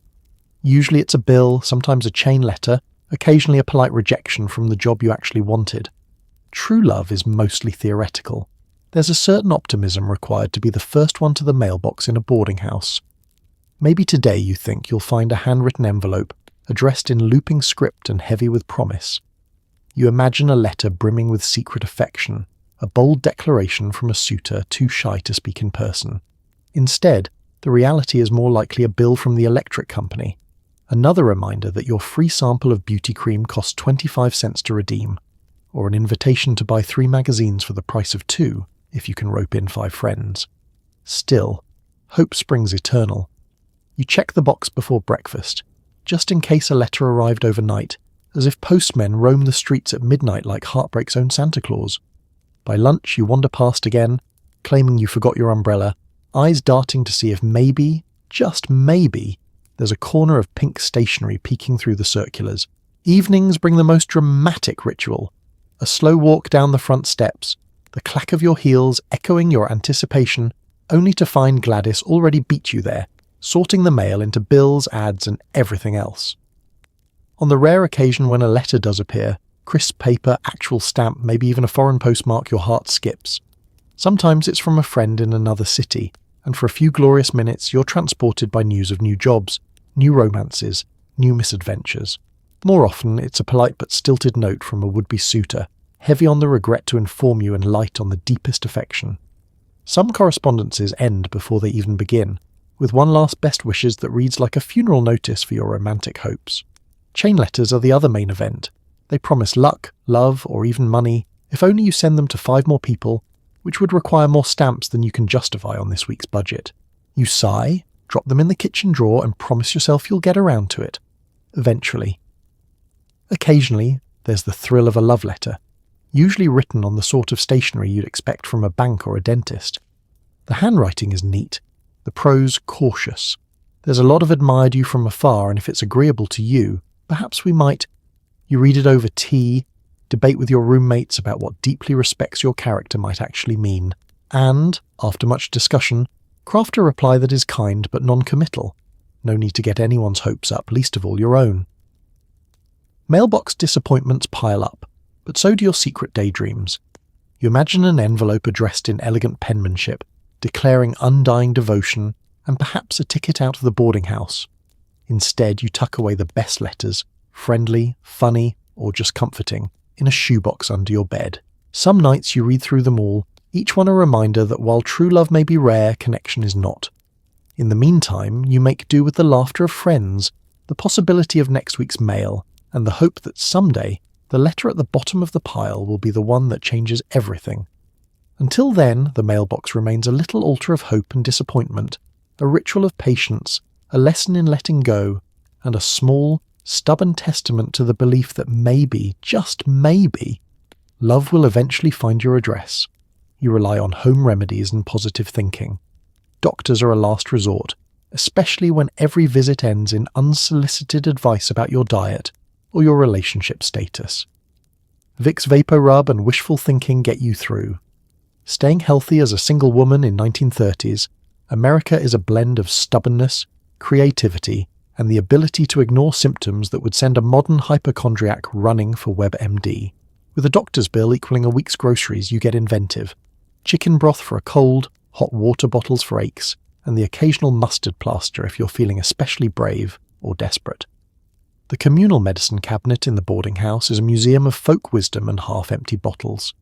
Usually it's a bill, sometimes a chain letter, occasionally a polite rejection from the job you actually wanted. True love is mostly theoretical. There's a certain optimism required to be the first one to the mailbox in a boarding house. Maybe today you think you'll find a handwritten envelope, addressed in looping script and heavy with promise. You imagine a letter brimming with secret affection, a bold declaration from a suitor too shy to speak in person. Instead, the reality is more likely a bill from the electric company, another reminder that your free sample of beauty cream costs 25 cents to redeem, or an invitation to buy 3 magazines for the price of 2 if you can rope in 5 friends. Still, hope springs eternal. You check the box before breakfast, just in case a letter arrived overnight, as if postmen roam the streets at midnight like heartbreak's own Santa Claus. By lunch, you wander past again, claiming you forgot your umbrella, eyes darting to see if maybe, just maybe, there's a corner of pink stationery peeking through the circulars. Evenings bring the most dramatic ritual. A slow walk down the front steps, the clack of your heels echoing your anticipation, only to find Gladys already beat you there, sorting the mail into bills, ads, and everything else. On the rare occasion when a letter does appear, crisp paper, actual stamp, maybe even a foreign postmark, your heart skips. Sometimes it's from a friend in another city, and for a few glorious minutes you're transported by news of new jobs, new romances, new misadventures. More often it's a polite but stilted note from a would-be suitor, heavy on the regret to inform you and light on the deepest affection. Some correspondences end before they even begin, with one last best wishes that reads like a funeral notice for your romantic hopes. Chain letters are the other main event. They promise luck, love, or even money, if only you send them to 5 more people, which would require more stamps than you can justify on this week's budget. You sigh, drop them in the kitchen drawer, and promise yourself you'll get around to it. Eventually. Occasionally, there's the thrill of a love letter, usually written on the sort of stationery you'd expect from a bank or a dentist. The handwriting is neat, the prose cautious. There's a lot of admired you from afar, and if it's agreeable to you, perhaps we might. You read it over tea, debate with your roommates about what deeply respects your character might actually mean, and, after much discussion, craft a reply that is kind but non-committal. No need to get anyone's hopes up, least of all your own. Mailbox disappointments pile up, but so do your secret daydreams. You imagine an envelope addressed in elegant penmanship, declaring undying devotion, and perhaps a ticket out of the boarding house. Instead, you tuck away the best letters, friendly, funny, or just comforting, in a shoebox under your bed. Some nights you read through them all, each one a reminder that while true love may be rare, connection is not. In the meantime, you make do with the laughter of friends, the possibility of next week's mail, and the hope that someday the letter at the bottom of the pile will be the one that changes everything. Until then, the mailbox remains a little altar of hope and disappointment, a ritual of patience, a lesson in letting go, and a small, stubborn testament to the belief that maybe, just maybe, love will eventually find your address. You rely on home remedies and positive thinking. Doctors are a last resort, especially when every visit ends in unsolicited advice about your diet or your relationship status. Vicks Vapor Rub and wishful thinking get you through. Staying healthy as a single woman in 1930s, America is a blend of stubbornness, creativity, and the ability to ignore symptoms that would send a modern hypochondriac running for WebMD. With a doctor's bill equaling a week's groceries, you get inventive. Chicken broth for a cold, hot water bottles for aches, and the occasional mustard plaster if you're feeling especially brave or desperate. The communal medicine cabinet in the boarding house is a museum of folk wisdom and half-empty bottles.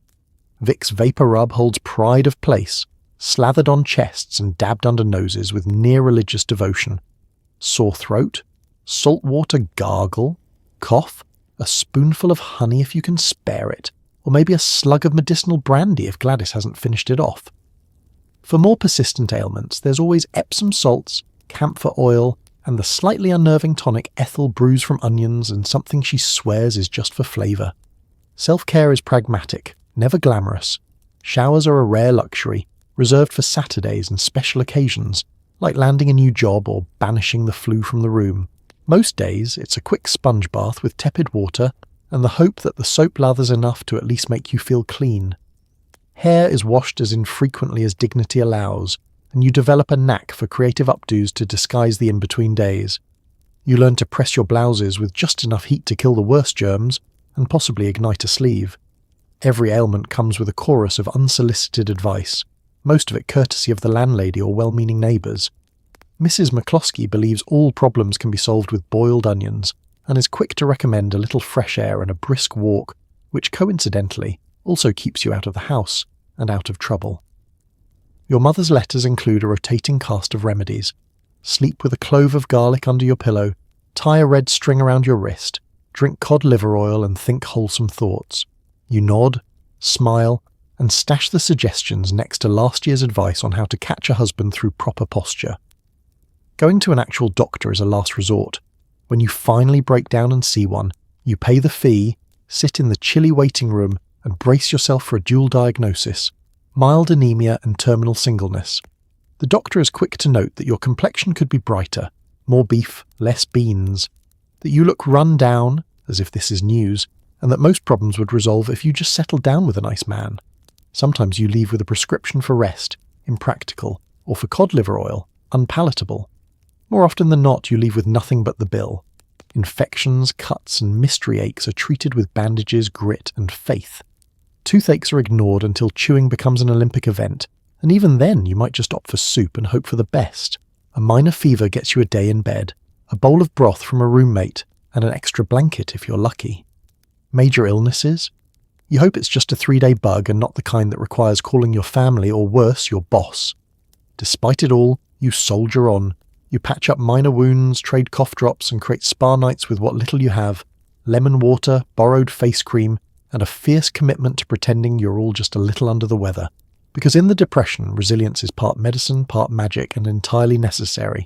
Vicks Vapor Rub holds pride of place, slathered on chests and dabbed under noses with near-religious devotion. Sore throat, salt water gargle, cough, a spoonful of honey if you can spare it, or maybe a slug of medicinal brandy if Gladys hasn't finished it off. For more persistent ailments, there's always Epsom salts, camphor oil, and the slightly unnerving tonic Ethel brews from onions and something she swears is just for flavour. Self-care is pragmatic, never glamorous. Showers are a rare luxury, reserved for Saturdays and special occasions, like landing a new job or banishing the flu from the room. Most days, it's a quick sponge bath with tepid water and the hope that the soap lathers enough to at least make you feel clean. Hair is washed as infrequently as dignity allows, and you develop a knack for creative updos to disguise the in-between days. You learn to press your blouses with just enough heat to kill the worst germs, and possibly ignite a sleeve. Every ailment comes with a chorus of unsolicited advice, most of it courtesy of the landlady or well-meaning neighbours. Mrs. McCloskey believes all problems can be solved with boiled onions, and is quick to recommend a little fresh air and a brisk walk, which coincidentally also keeps you out of the house and out of trouble. Your mother's letters include a rotating cast of remedies. Sleep with a clove of garlic under your pillow, tie a red string around your wrist, drink cod liver oil and think wholesome thoughts. You nod, smile, and stash the suggestions next to last year's advice on how to catch a husband through proper posture. Going to an actual doctor is a last resort. When you finally break down and see one, you pay the fee, sit in the chilly waiting room, and brace yourself for a dual diagnosis: mild anemia and terminal singleness. The doctor is quick to note that your complexion could be brighter, more beef, less beans, that you look run down, as if this is news, and that most problems would resolve if you just settled down with a nice man. Sometimes you leave with a prescription for rest, impractical, or for cod liver oil, unpalatable. More often than not, you leave with nothing but the bill. Infections, cuts, and mystery aches are treated with bandages, grit, and faith. Toothaches are ignored until chewing becomes an Olympic event, and even then you might just opt for soup and hope for the best. A minor fever gets you a day in bed, a bowl of broth from a roommate, and an extra blanket if you're lucky. Major illnesses? You hope it's just a 3-day bug and not the kind that requires calling your family or worse, your boss. Despite it all, you soldier on. You patch up minor wounds, trade cough drops, and create spa nights with what little you have: lemon water, borrowed face cream, and a fierce commitment to pretending you're all just a little under the weather. Because in the depression, resilience is part medicine, part magic, and entirely necessary.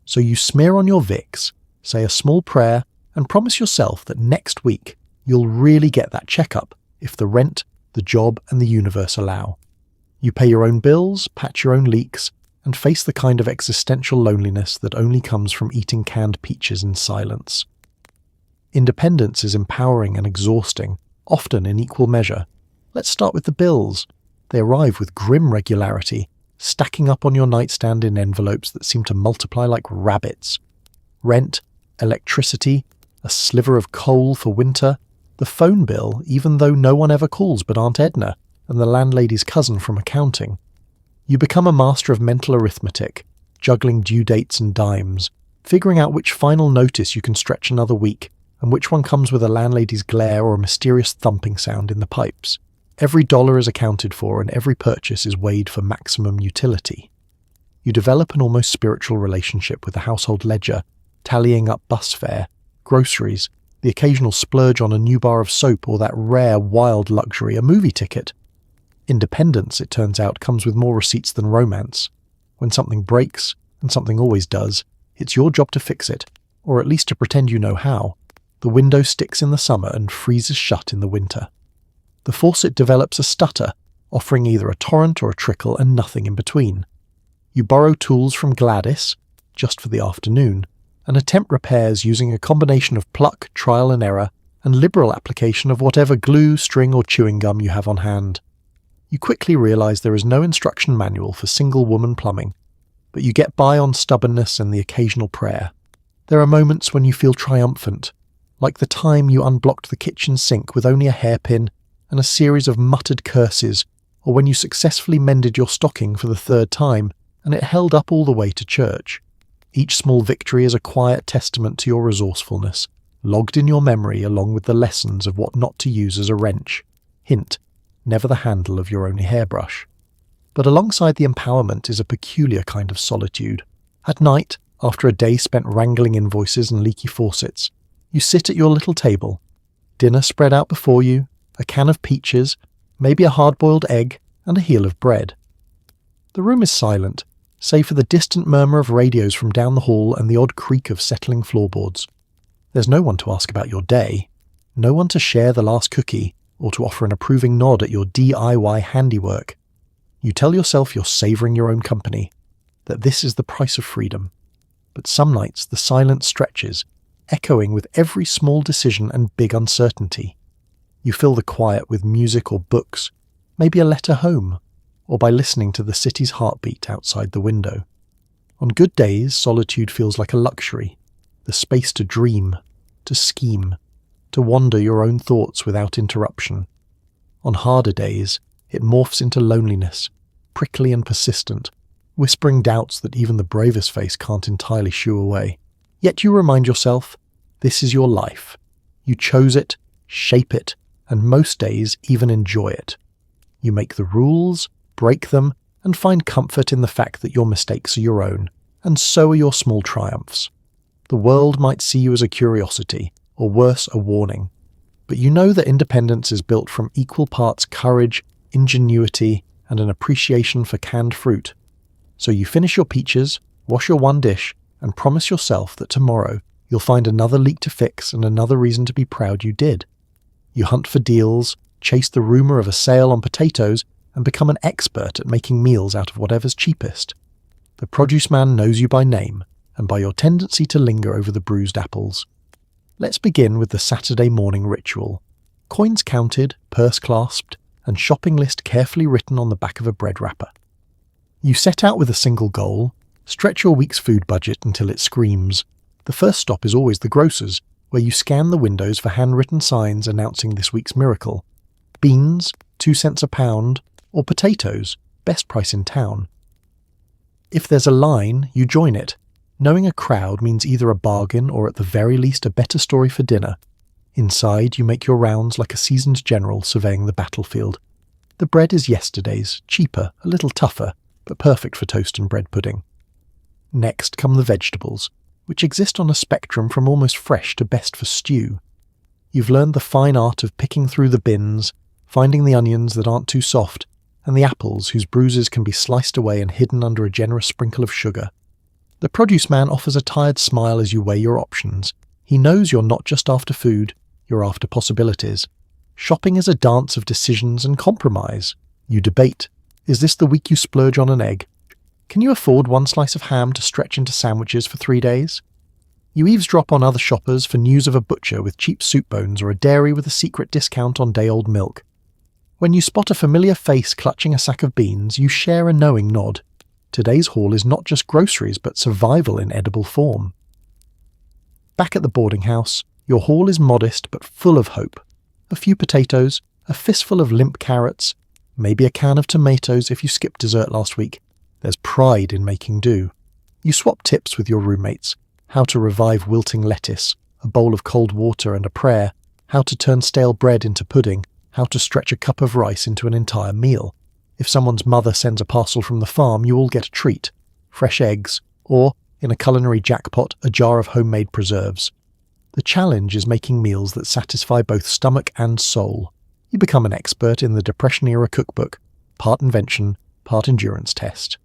So you smear on your Vicks, say a small prayer, and promise yourself that next week you'll really get that checkup if the rent, the job, and the universe allow. You pay your own bills, patch your own leaks, and face the kind of existential loneliness that only comes from eating canned peaches in silence. Independence is empowering and exhausting, often in equal measure. Let's start with the bills. They arrive with grim regularity, stacking up on your nightstand in envelopes that seem to multiply like rabbits. Rent, electricity, a sliver of coal for winter, the phone bill, even though no one ever calls but Aunt Edna and the landlady's cousin from accounting. You become a master of mental arithmetic, juggling due dates and dimes, figuring out which final notice you can stretch another week, and which one comes with a landlady's glare or a mysterious thumping sound in the pipes. Every dollar is accounted for and every purchase is weighed for maximum utility. You develop an almost spiritual relationship with the household ledger, tallying up bus fare, groceries, the occasional splurge on a new bar of soap, or that rare, wild luxury, a movie ticket. Independence, it turns out, comes with more receipts than romance. When something breaks, and something always does, it's your job to fix it, or at least to pretend you know how. The window sticks in the summer and freezes shut in the winter. The faucet develops a stutter, offering either a torrent or a trickle and nothing in between. You borrow tools from Gladys, just for the afternoon, and attempt repairs using a combination of pluck, trial and error, and liberal application of whatever glue, string or chewing gum you have on hand. You quickly realise there is no instruction manual for single-woman plumbing, but you get by on stubbornness and the occasional prayer. There are moments when you feel triumphant, like the time you unblocked the kitchen sink with only a hairpin and a series of muttered curses, or when you successfully mended your stocking for the third time and it held up all the way to church. Each small victory is a quiet testament to your resourcefulness, logged in your memory along with the lessons of what not to use as a wrench. Hint, never the handle of your only hairbrush. But alongside the empowerment is a peculiar kind of solitude. At night, after a day spent wrangling invoices and leaky faucets, you sit at your little table, dinner spread out before you, a can of peaches, maybe a hard-boiled egg, and a heel of bread. The room is silent, save for the distant murmur of radios from down the hall and the odd creak of settling floorboards. There's no one to ask about your day, no one to share the last cookie, or to offer an approving nod at your DIY handiwork. You tell yourself you're savouring your own company, that this is the price of freedom. But some nights the silence stretches, echoing with every small decision and big uncertainty. You fill the quiet with music or books, maybe a letter home, or by listening to the city's heartbeat outside the window. On good days, solitude feels like a luxury, the space to dream, to scheme, to wander your own thoughts without interruption. On harder days, it morphs into loneliness, prickly and persistent, whispering doubts that even the bravest face can't entirely shoo away. Yet you remind yourself, this is your life. You chose it, shape it, and most days even enjoy it. You make the rules, break them, and find comfort in the fact that your mistakes are your own, and so are your small triumphs. The world might see you as a curiosity, or worse, a warning. But you know that independence is built from equal parts courage, ingenuity, and an appreciation for canned fruit. So you finish your peaches, wash your one dish, and promise yourself that tomorrow you'll find another leak to fix and another reason to be proud you did. You hunt for deals, chase the rumour of a sale on potatoes, and become an expert at making meals out of whatever's cheapest. The produce man knows you by name, and by your tendency to linger over the bruised apples. Let's begin with the Saturday morning ritual. Coins counted, purse clasped, and shopping list carefully written on the back of a bread wrapper. You set out with a single goal, stretch your week's food budget until it screams. The first stop is always the grocer's, where you scan the windows for handwritten signs announcing this week's miracle. Beans, 2 cents a pound, or potatoes, best price in town. If there's a line, you join it. Knowing a crowd means either a bargain or at the very least a better story for dinner. Inside, you make your rounds like a seasoned general surveying the battlefield. The bread is yesterday's, cheaper, a little tougher, but perfect for toast and bread pudding. Next come the vegetables, which exist on a spectrum from almost fresh to best for stew. You've learned the fine art of picking through the bins, finding the onions that aren't too soft, and the apples whose bruises can be sliced away and hidden under a generous sprinkle of sugar. The produce man offers a tired smile as you weigh your options. He knows you're not just after food, you're after possibilities. Shopping is a dance of decisions and compromise. You debate. Is this the week you splurge on an egg? Can you afford one slice of ham to stretch into sandwiches for 3 days? You eavesdrop on other shoppers for news of a butcher with cheap soup bones or a dairy with a secret discount on day-old milk. When you spot a familiar face clutching a sack of beans, you share a knowing nod. Today's haul is not just groceries, but survival in edible form. Back at the boarding house, your haul is modest but full of hope. A few potatoes, a fistful of limp carrots, maybe a can of tomatoes if you skipped dessert last week. There's pride in making do. You swap tips with your roommates. How to revive wilting lettuce, a bowl of cold water and a prayer, how to turn stale bread into pudding, how to stretch a cup of rice into an entire meal. If someone's mother sends a parcel from the farm, you all get a treat. fresh eggs, or, in a culinary jackpot, a jar of homemade preserves. The challenge is making meals that satisfy both stomach and soul. You become an expert in the Depression-era cookbook, part invention, part endurance test.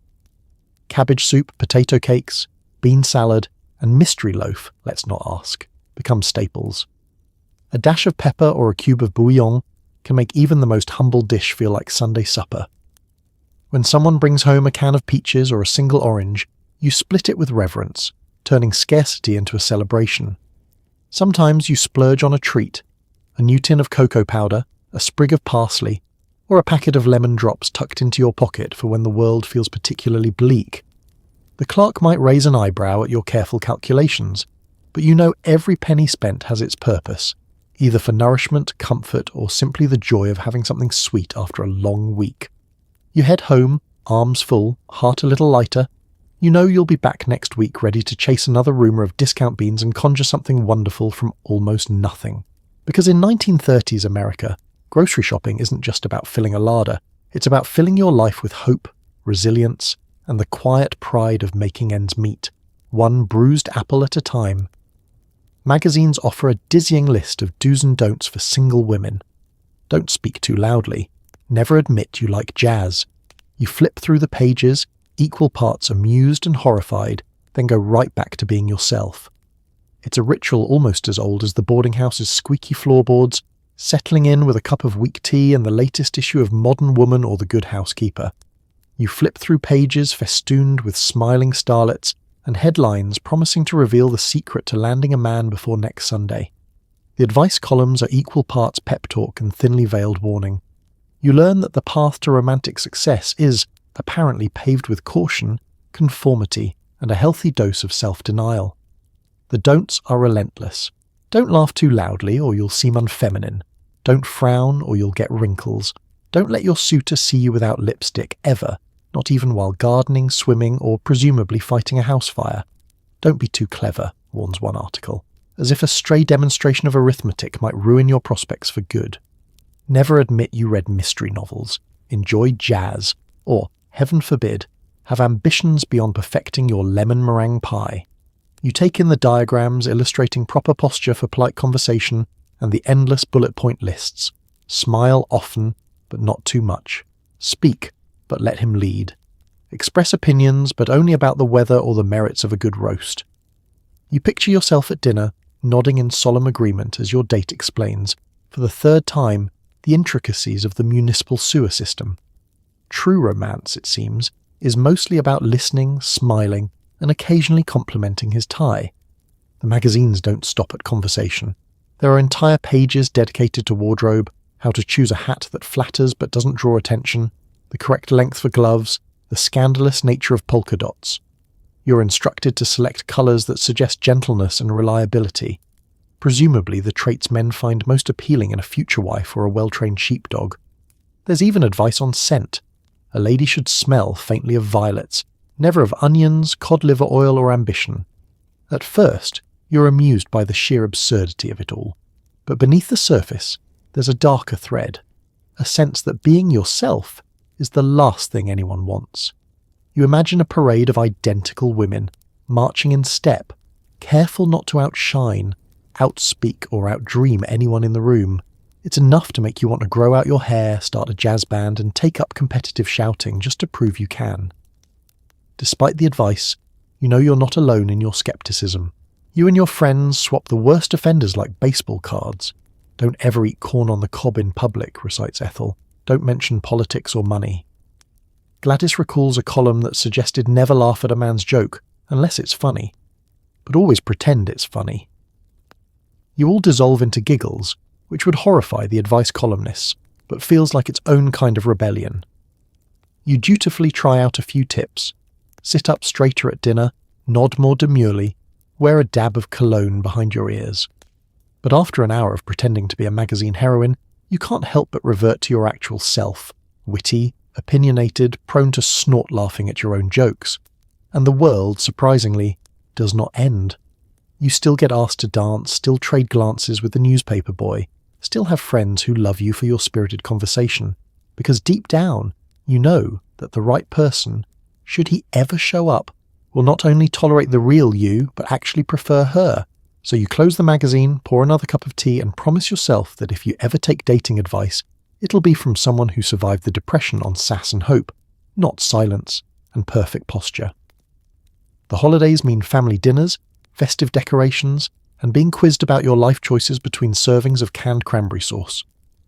Cabbage soup, potato cakes, bean salad, and mystery loaf, let's not ask, become staples. A dash of pepper or a cube of bouillon can make even the most humble dish feel like Sunday supper. When someone brings home a can of peaches or a single orange, you split it with reverence, turning scarcity into a celebration. Sometimes you splurge on a treat, a new tin of cocoa powder, a sprig of parsley, or a packet of lemon drops tucked into your pocket for when the world feels particularly bleak. The clerk might raise an eyebrow at your careful calculations, but you know every penny spent has its purpose, either for nourishment, comfort, or simply the joy of having something sweet after a long week. You head home, arms full, heart a little lighter. You know you'll be back next week ready to chase another rumour of discount beans and conjure something wonderful from almost nothing. Because in 1930s America, grocery shopping isn't just about filling a larder, it's about filling your life with hope, resilience, and the quiet pride of making ends meet, one bruised apple at a time. Magazines offer a dizzying list of do's and don'ts for single women. Don't speak too loudly. Never admit you like jazz. You flip through the pages, equal parts amused and horrified, then go right back to being yourself. It's a ritual almost as old as the boarding house's squeaky floorboards, settling in with a cup of weak tea and the latest issue of Modern Woman or The Good Housekeeper. You flip through pages festooned with smiling starlets and headlines promising to reveal the secret to landing a man before next Sunday. The advice columns are equal parts pep talk and thinly veiled warning. You learn that the path to romantic success is, apparently paved with caution, conformity, and a healthy dose of self-denial. The don'ts are relentless. Don't laugh too loudly or you'll seem unfeminine. Don't frown or you'll get wrinkles. Don't let your suitor see you without lipstick, ever, not even while gardening, swimming, or presumably fighting a house fire. Don't be too clever, warns one article, as if a stray demonstration of arithmetic might ruin your prospects for good. Never admit you read mystery novels, enjoy jazz, or, heaven forbid, have ambitions beyond perfecting your lemon meringue pie. You take in the diagrams illustrating proper posture for polite conversation and the endless bullet point lists. Smile often, but not too much. Speak, but let him lead. Express opinions, but only about the weather or the merits of a good roast. You picture yourself at dinner, nodding in solemn agreement as your date explains, for the third time, the intricacies of the municipal sewer system. True romance, it seems, is mostly about listening, smiling, and occasionally complimenting his tie. The magazines don't stop at conversation. There are entire pages dedicated to wardrobe, how to choose a hat that flatters but doesn't draw attention, the correct length for gloves, the scandalous nature of polka dots. You're instructed to select colours that suggest gentleness and reliability, presumably the traits men find most appealing in a future wife or a well-trained sheepdog. There's even advice on scent. A lady should smell faintly of violets, never of onions, cod liver oil, or ambition. At first, you're amused by the sheer absurdity of it all. But beneath the surface, there's a darker thread, a sense that being yourself is the last thing anyone wants. You imagine a parade of identical women, marching in step, careful not to outshine, outspeak, or outdream anyone in the room. It's enough to make you want to grow out your hair, start a jazz band, and take up competitive shouting just to prove you can. Despite the advice, you know you're not alone in your skepticism. You and your friends swap the worst offenders like baseball cards. Don't ever eat corn on the cob in public, recites Ethel. Don't mention politics or money. Gladys recalls a column that suggested never laugh at a man's joke, unless it's funny. But always pretend it's funny. You all dissolve into giggles, which would horrify the advice columnists, but feels like its own kind of rebellion. You dutifully try out a few tips. Sit up straighter at dinner, nod more demurely, wear a dab of cologne behind your ears. But after an hour of pretending to be a magazine heroine, you can't help but revert to your actual self, witty, opinionated, prone to snort laughing at your own jokes. And the world, surprisingly, does not end. You still get asked to dance, still trade glances with the newspaper boy, still have friends who love you for your spirited conversation, because deep down, you know that the right person, should he ever show up, will not only tolerate the real you, but actually prefer her. So you close the magazine, pour another cup of tea, and promise yourself that if you ever take dating advice, it'll be from someone who survived the depression on sass and hope, not silence and perfect posture. The holidays mean family dinners, festive decorations, and being quizzed about your life choices between servings of canned cranberry sauce.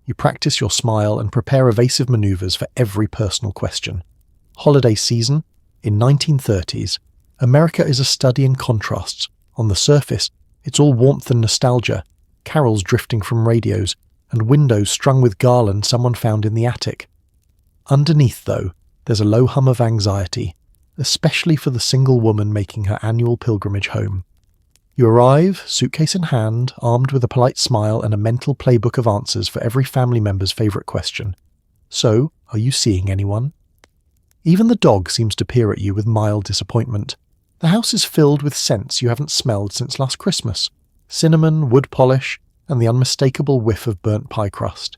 You practice your smile and prepare evasive maneuvers for every personal question. Holiday season, in 1930s, America is a study in contrasts. On the surface, it's all warmth and nostalgia, carols drifting from radios, and windows strung with garland someone found in the attic. Underneath, though, there's a low hum of anxiety, especially for the single woman making her annual pilgrimage home. You arrive, suitcase in hand, armed with a polite smile and a mental playbook of answers for every family member's favourite question. So, are you seeing anyone? Even the dog seems to peer at you with mild disappointment. The house is filled with scents you haven't smelled since last Christmas. Cinnamon, wood polish, and the unmistakable whiff of burnt pie crust.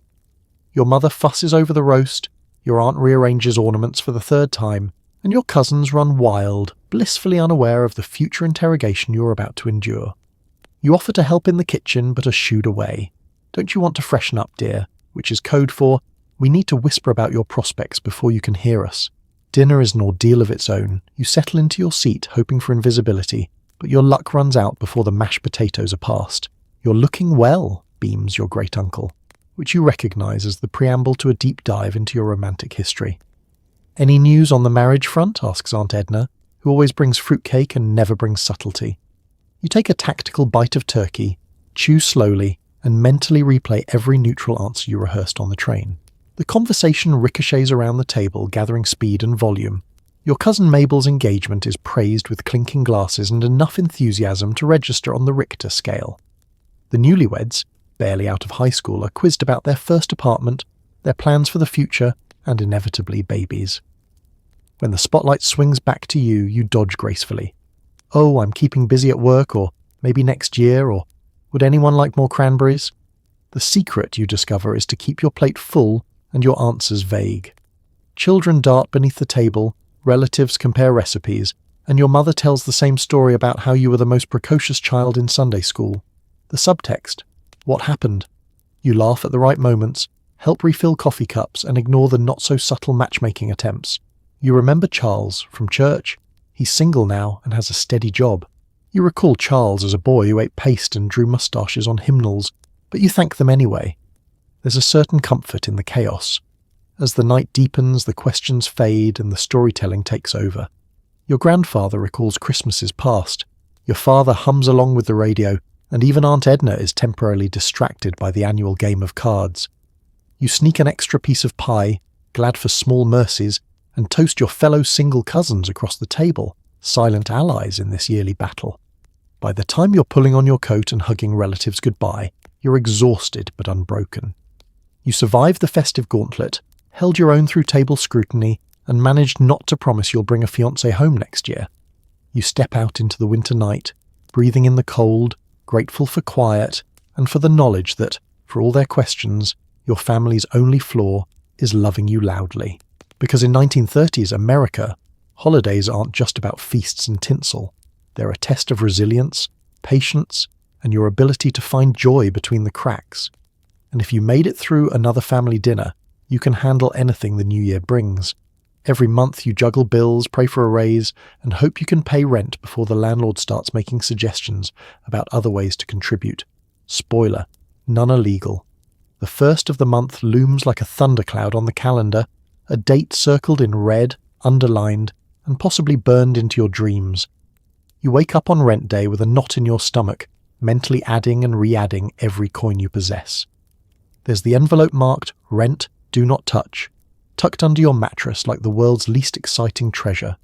Your mother fusses over the roast, your aunt rearranges ornaments for the third time, and your cousins run wild, blissfully unaware of the future interrogation you're about to endure. You offer to help in the kitchen, but are shooed away. Don't you want to freshen up, dear? Which is code for, we need to whisper about your prospects before you can hear us. Dinner is an ordeal of its own. You settle into your seat, hoping for invisibility, but your luck runs out before the mashed potatoes are passed. You're looking well, beams your great-uncle, which you recognise as the preamble to a deep dive into your romantic history. Any news on the marriage front? Asks Aunt Edna, who always brings fruitcake and never brings subtlety. You take a tactical bite of turkey, chew slowly, and mentally replay every neutral answer you rehearsed on the train. The conversation ricochets around the table, gathering speed and volume. Your cousin Mabel's engagement is praised with clinking glasses and enough enthusiasm to register on the Richter scale. The newlyweds, barely out of high school, are quizzed about their first apartment, their plans for the future, and inevitably babies. When the spotlight swings back to you, you dodge gracefully. Oh, I'm keeping busy at work, or maybe next year, or would anyone like more cranberries? The secret, you discover, is to keep your plate full and your answers vague. Children dart beneath the table, relatives compare recipes, and your mother tells the same story about how you were the most precocious child in Sunday school. The subtext: what happened? You laugh at the right moments, help refill coffee cups, and ignore the not-so-subtle matchmaking attempts. You remember Charles from church. He's single now and has a steady job. You recall Charles as a boy who ate paste and drew moustaches on hymnals, but you thank them anyway. There's a certain comfort in the chaos. As the night deepens, the questions fade and the storytelling takes over. Your grandfather recalls Christmases past. Your father hums along with the radio, and even Aunt Edna is temporarily distracted by the annual game of cards. You sneak an extra piece of pie, glad for small mercies, and toast your fellow single cousins across the table, silent allies in this yearly battle. By the time you're pulling on your coat and hugging relatives goodbye, you're exhausted but unbroken. You survived the festive gauntlet, held your own through table scrutiny, and managed not to promise you'll bring a fiancé home next year. You step out into the winter night, breathing in the cold, grateful for quiet, and for the knowledge that, for all their questions, your family's only flaw is loving you loudly. Because in 1930s America, holidays aren't just about feasts and tinsel. They're a test of resilience, patience, and your ability to find joy between the cracks. And if you made it through another family dinner, you can handle anything the new year brings. Every month you juggle bills, pray for a raise, and hope you can pay rent before the landlord starts making suggestions about other ways to contribute. Spoiler, none are legal. The first of the month looms like a thundercloud on the calendar, a date circled in red, underlined, and possibly burned into your dreams. You wake up on rent day with a knot in your stomach, mentally adding and re-adding every coin you possess. There's the envelope marked "Rent, Do Not Touch," tucked under your mattress like the world's least exciting treasure.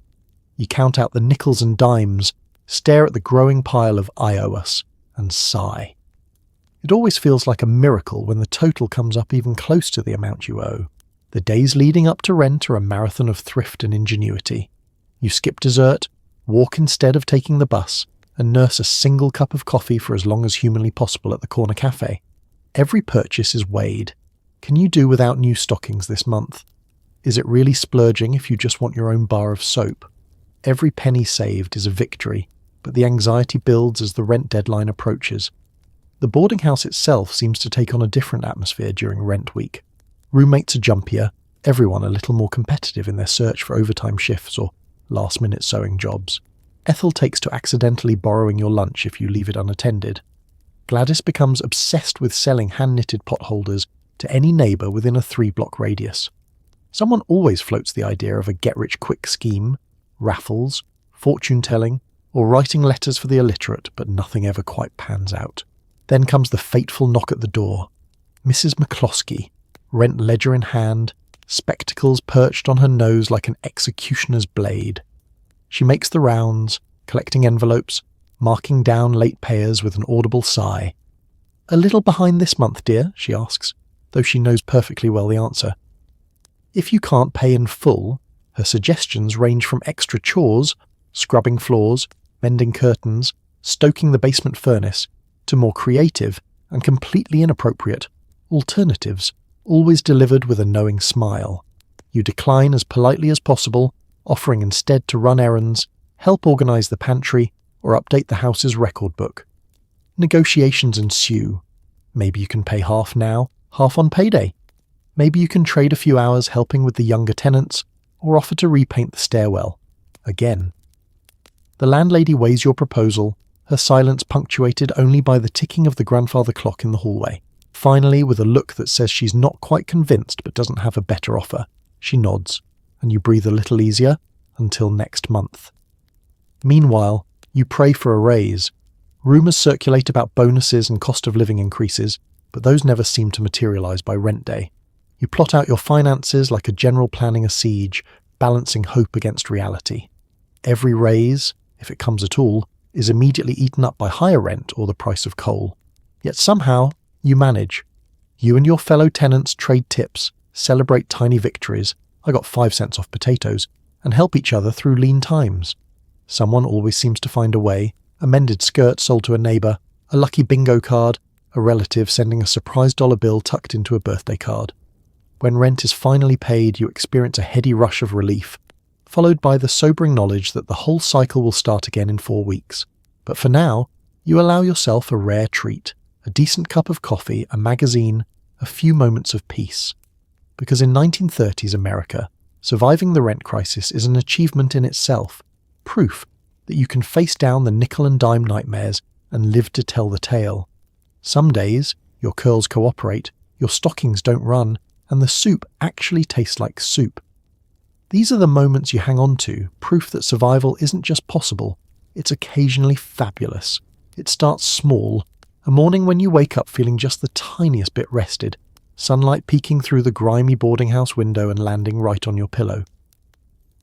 You count out the nickels and dimes, stare at the growing pile of "I owe us," and sigh. It always feels like a miracle when the total comes up even close to the amount you owe. The days leading up to rent are a marathon of thrift and ingenuity. You skip dessert, walk instead of taking the bus, and nurse a single cup of coffee for as long as humanly possible at the corner cafe. Every purchase is weighed. Can you do without new stockings this month? Is it really splurging if you just want your own bar of soap? Every penny saved is a victory, but the anxiety builds as the rent deadline approaches. The boarding house itself seems to take on a different atmosphere during rent week. Roommates are jumpier, everyone a little more competitive in their search for overtime shifts or last-minute sewing jobs. Ethel takes to accidentally borrowing your lunch if you leave it unattended. Gladys becomes obsessed with selling hand-knitted potholders to any neighbour within a 3-block radius. Someone always floats the idea of a get-rich-quick scheme, raffles, fortune-telling, or writing letters for the illiterate, but nothing ever quite pans out. Then comes the fateful knock at the door. Mrs. McCloskey, rent ledger in hand, spectacles perched on her nose like an executioner's blade. She makes the rounds, collecting envelopes, marking down late payers with an audible sigh. "A little behind this month, dear?" she asks, though she knows perfectly well the answer. If you can't pay in full, her suggestions range from extra chores, scrubbing floors, mending curtains, stoking the basement furnace, to more creative and completely inappropriate alternatives, always delivered with a knowing smile. You decline as politely as possible, offering instead to run errands, help organise the pantry, or update the house's record book. Negotiations ensue. Maybe you can pay half now, half on payday. Maybe you can trade a few hours helping with the younger tenants, or offer to repaint the stairwell. Again. The landlady weighs your proposal, her silence punctuated only by the ticking of the grandfather clock in the hallway. Finally, with a look that says she's not quite convinced but doesn't have a better offer, she nods, and you breathe a little easier until next month. Meanwhile, you pray for a raise. Rumours circulate about bonuses and cost of living increases, but those never seem to materialise by rent day. You plot out your finances like a general planning a siege, balancing hope against reality. Every raise, if it comes at all, is immediately eaten up by higher rent or the price of coal. Yet somehow, you manage. You and your fellow tenants trade tips, celebrate tiny victories, I got 5 cents off potatoes, and help each other through lean times. Someone always seems to find a way, a mended skirt sold to a neighbour, a lucky bingo card, a relative sending a surprise dollar bill tucked into a birthday card. When rent is finally paid, you experience a heady rush of relief, followed by the sobering knowledge that the whole cycle will start again in 4 weeks. But for now, you allow yourself a rare treat, a decent cup of coffee, a magazine, a few moments of peace. Because in 1930s America, surviving the rent crisis is an achievement in itself, proof that you can face down the nickel and dime nightmares and live to tell the tale. Some days, your curls cooperate, your stockings don't run, and the soup actually tastes like soup. These are the moments you hang on to, proof that survival isn't just possible, it's occasionally fabulous. It starts small, a morning when you wake up feeling just the tiniest bit rested, sunlight peeking through the grimy boarding house window and landing right on your pillow.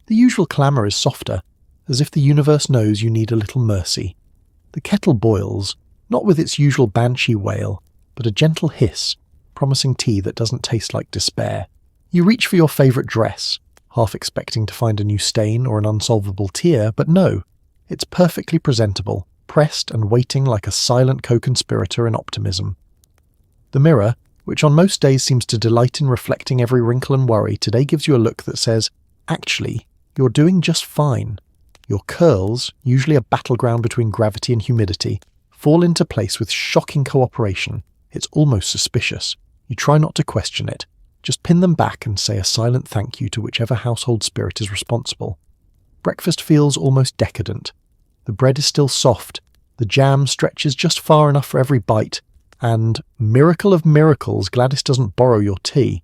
The usual clamour is softer, as if the universe knows you need a little mercy. The kettle boils, not with its usual banshee wail, but a gentle hiss, promising tea that doesn't taste like despair. You reach for your favourite dress, half expecting to find a new stain or an unsolvable tear, but no, it's perfectly presentable, pressed and waiting like a silent co-conspirator in optimism. The mirror, which on most days seems to delight in reflecting every wrinkle and worry, today gives you a look that says, actually, you're doing just fine. Your curls, usually a battleground between gravity and humidity, fall into place with shocking cooperation. It's almost suspicious. You try not to question it. Just pin them back and say a silent thank you to whichever household spirit is responsible. Breakfast feels almost decadent. The bread is still soft, the jam stretches just far enough for every bite, and, miracle of miracles, Gladys doesn't borrow your tea.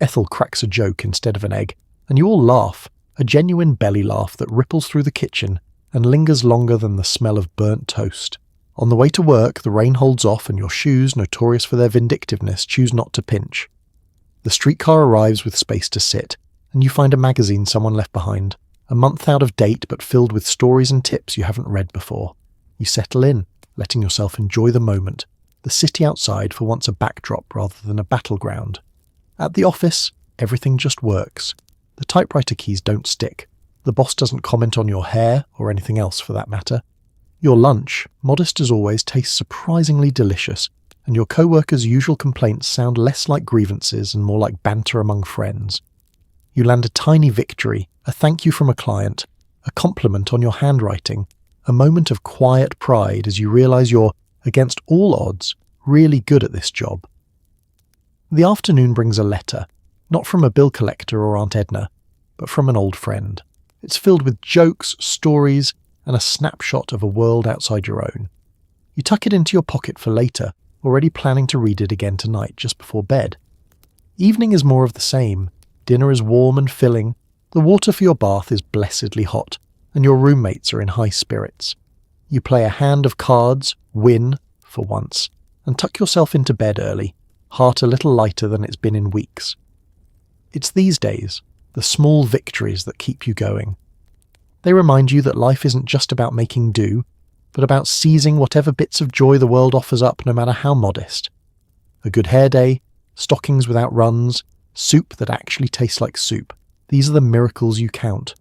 Ethel cracks a joke instead of an egg, and you all laugh, a genuine belly laugh that ripples through the kitchen and lingers longer than the smell of burnt toast. On the way to work, the rain holds off and your shoes, notorious for their vindictiveness, choose not to pinch. The streetcar arrives with space to sit, and you find a magazine someone left behind, a month out of date but filled with stories and tips you haven't read before. You settle in, letting yourself enjoy the moment, the city outside for once a backdrop rather than a battleground. At the office, everything just works. The typewriter keys don't stick. The boss doesn't comment on your hair, or anything else for that matter. Your lunch, modest as always, tastes surprisingly delicious, and your co-workers' usual complaints sound less like grievances and more like banter among friends. You land a tiny victory, a thank you from a client, a compliment on your handwriting, a moment of quiet pride as you realise you're, against all odds, really good at this job. The afternoon brings a letter, not from a bill collector or Aunt Edna, but from an old friend. It's filled with jokes, stories, and a snapshot of a world outside your own. You tuck it into your pocket for later, already planning to read it again tonight just before bed. Evening is more of the same. Dinner is warm and filling, the water for your bath is blessedly hot, and your roommates are in high spirits. You play a hand of cards, win, for once, and tuck yourself into bed early, heart a little lighter than it's been in weeks. It's these days, the small victories that keep you going. They remind you that life isn't just about making do, but about seizing whatever bits of joy the world offers up, no matter how modest. A good hair day, stockings without runs, soup that actually tastes like soup. These are the miracles you count.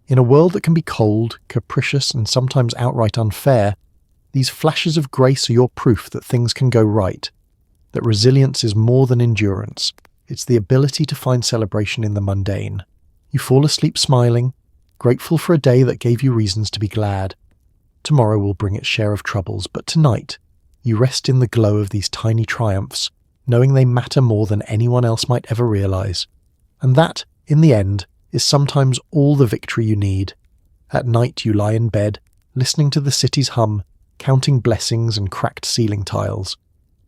In a world that can be cold, capricious, and sometimes outright unfair, these flashes of grace are your proof that things can go right, that resilience is more than endurance. It's the ability to find celebration in the mundane. You fall asleep smiling, grateful for a day that gave you reasons to be glad. Tomorrow will bring its share of troubles, but tonight, you rest in the glow of these tiny triumphs, knowing they matter more than anyone else might ever realize. And that, in the end, is sometimes all the victory you need. At night you lie in bed, listening to the city's hum, counting blessings and cracked ceiling tiles.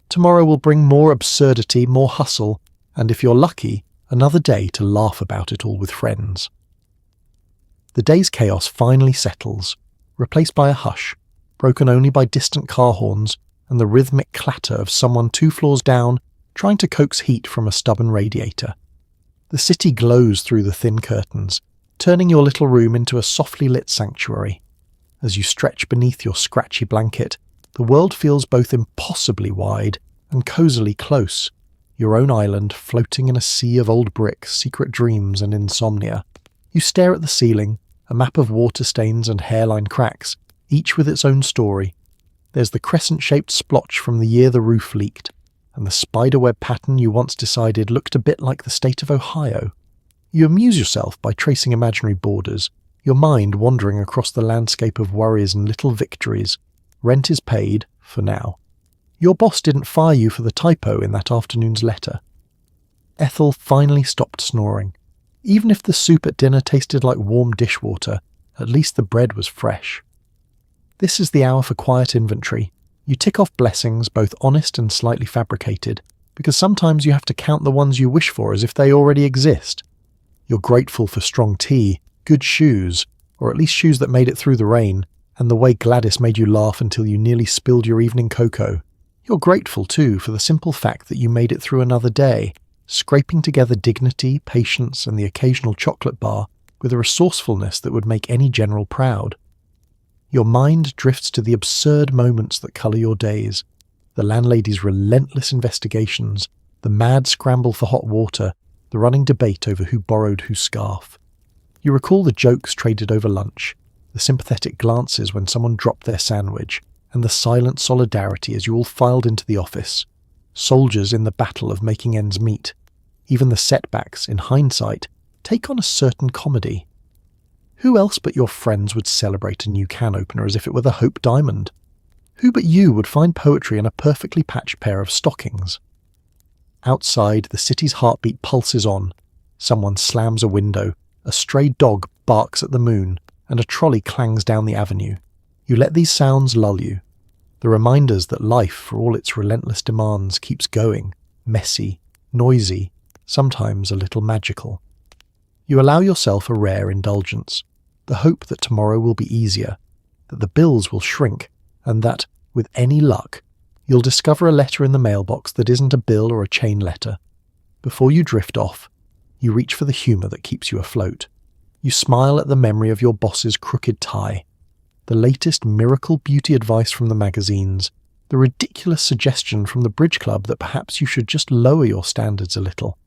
Tomorrow will bring more absurdity, more hustle, and if you're lucky, another day to laugh about it all with friends. The day's chaos finally settles, replaced by a hush, broken only by distant car horns and the rhythmic clatter of someone 2 floors down trying to coax heat from a stubborn radiator. The city glows through the thin curtains, turning your little room into a softly lit sanctuary. As you stretch beneath your scratchy blanket, the world feels both impossibly wide and cosily close, your own island floating in a sea of old bricks, secret dreams and insomnia. You stare at the ceiling, a map of water stains and hairline cracks, each with its own story. There's the crescent-shaped splotch from the year the roof leaked, and the spiderweb pattern you once decided looked a bit like the state of Ohio. You amuse yourself by tracing imaginary borders, your mind wandering across the landscape of worries and little victories. Rent is paid, for now. Your boss didn't fire you for the typo in that afternoon's letter. Ethel finally stopped snoring. Even if the soup at dinner tasted like warm dishwater, at least the bread was fresh. This is the hour for quiet inventory. You tick off blessings, both honest and slightly fabricated, because sometimes you have to count the ones you wish for as if they already exist. You're grateful for strong tea, good shoes, or at least shoes that made it through the rain, and the way Gladys made you laugh until you nearly spilled your evening cocoa. You're grateful, too, for the simple fact that you made it through another day, scraping together dignity, patience, and the occasional chocolate bar with a resourcefulness that would make any general proud. Your mind drifts to the absurd moments that colour your days, the landlady's relentless investigations, the mad scramble for hot water, the running debate over who borrowed whose scarf. You recall the jokes traded over lunch, the sympathetic glances when someone dropped their sandwich, and the silent solidarity as you all filed into the office. Soldiers in the battle of making ends meet. Even the setbacks, in hindsight, take on a certain comedy. Who else but your friends would celebrate a new can opener as if it were the Hope Diamond? Who but you would find poetry in a perfectly patched pair of stockings? Outside, the city's heartbeat pulses on. Someone slams a window, a stray dog barks at the moon, and a trolley clangs down the avenue. You let these sounds lull you. The reminders that life, for all its relentless demands, keeps going, messy, noisy, sometimes a little magical. You allow yourself a rare indulgence, the hope that tomorrow will be easier, that the bills will shrink, and that, with any luck, you'll discover a letter in the mailbox that isn't a bill or a chain letter. Before you drift off, you reach for the humour that keeps you afloat. You smile at the memory of your boss's crooked tie, the latest miracle beauty advice from the magazines, the ridiculous suggestion from the bridge club that perhaps you should just lower your standards a little.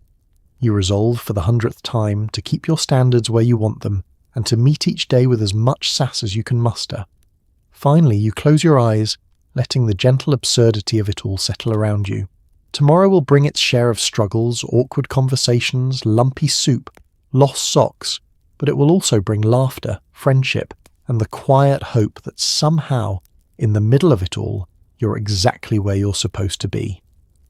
You resolve for the 100th time to keep your standards where you want them and to meet each day with as much sass as you can muster. Finally, you close your eyes, letting the gentle absurdity of it all settle around you. Tomorrow will bring its share of struggles, awkward conversations, lumpy soup, lost socks, but it will also bring laughter, friendship, and the quiet hope that somehow, in the middle of it all, you're exactly where you're supposed to be.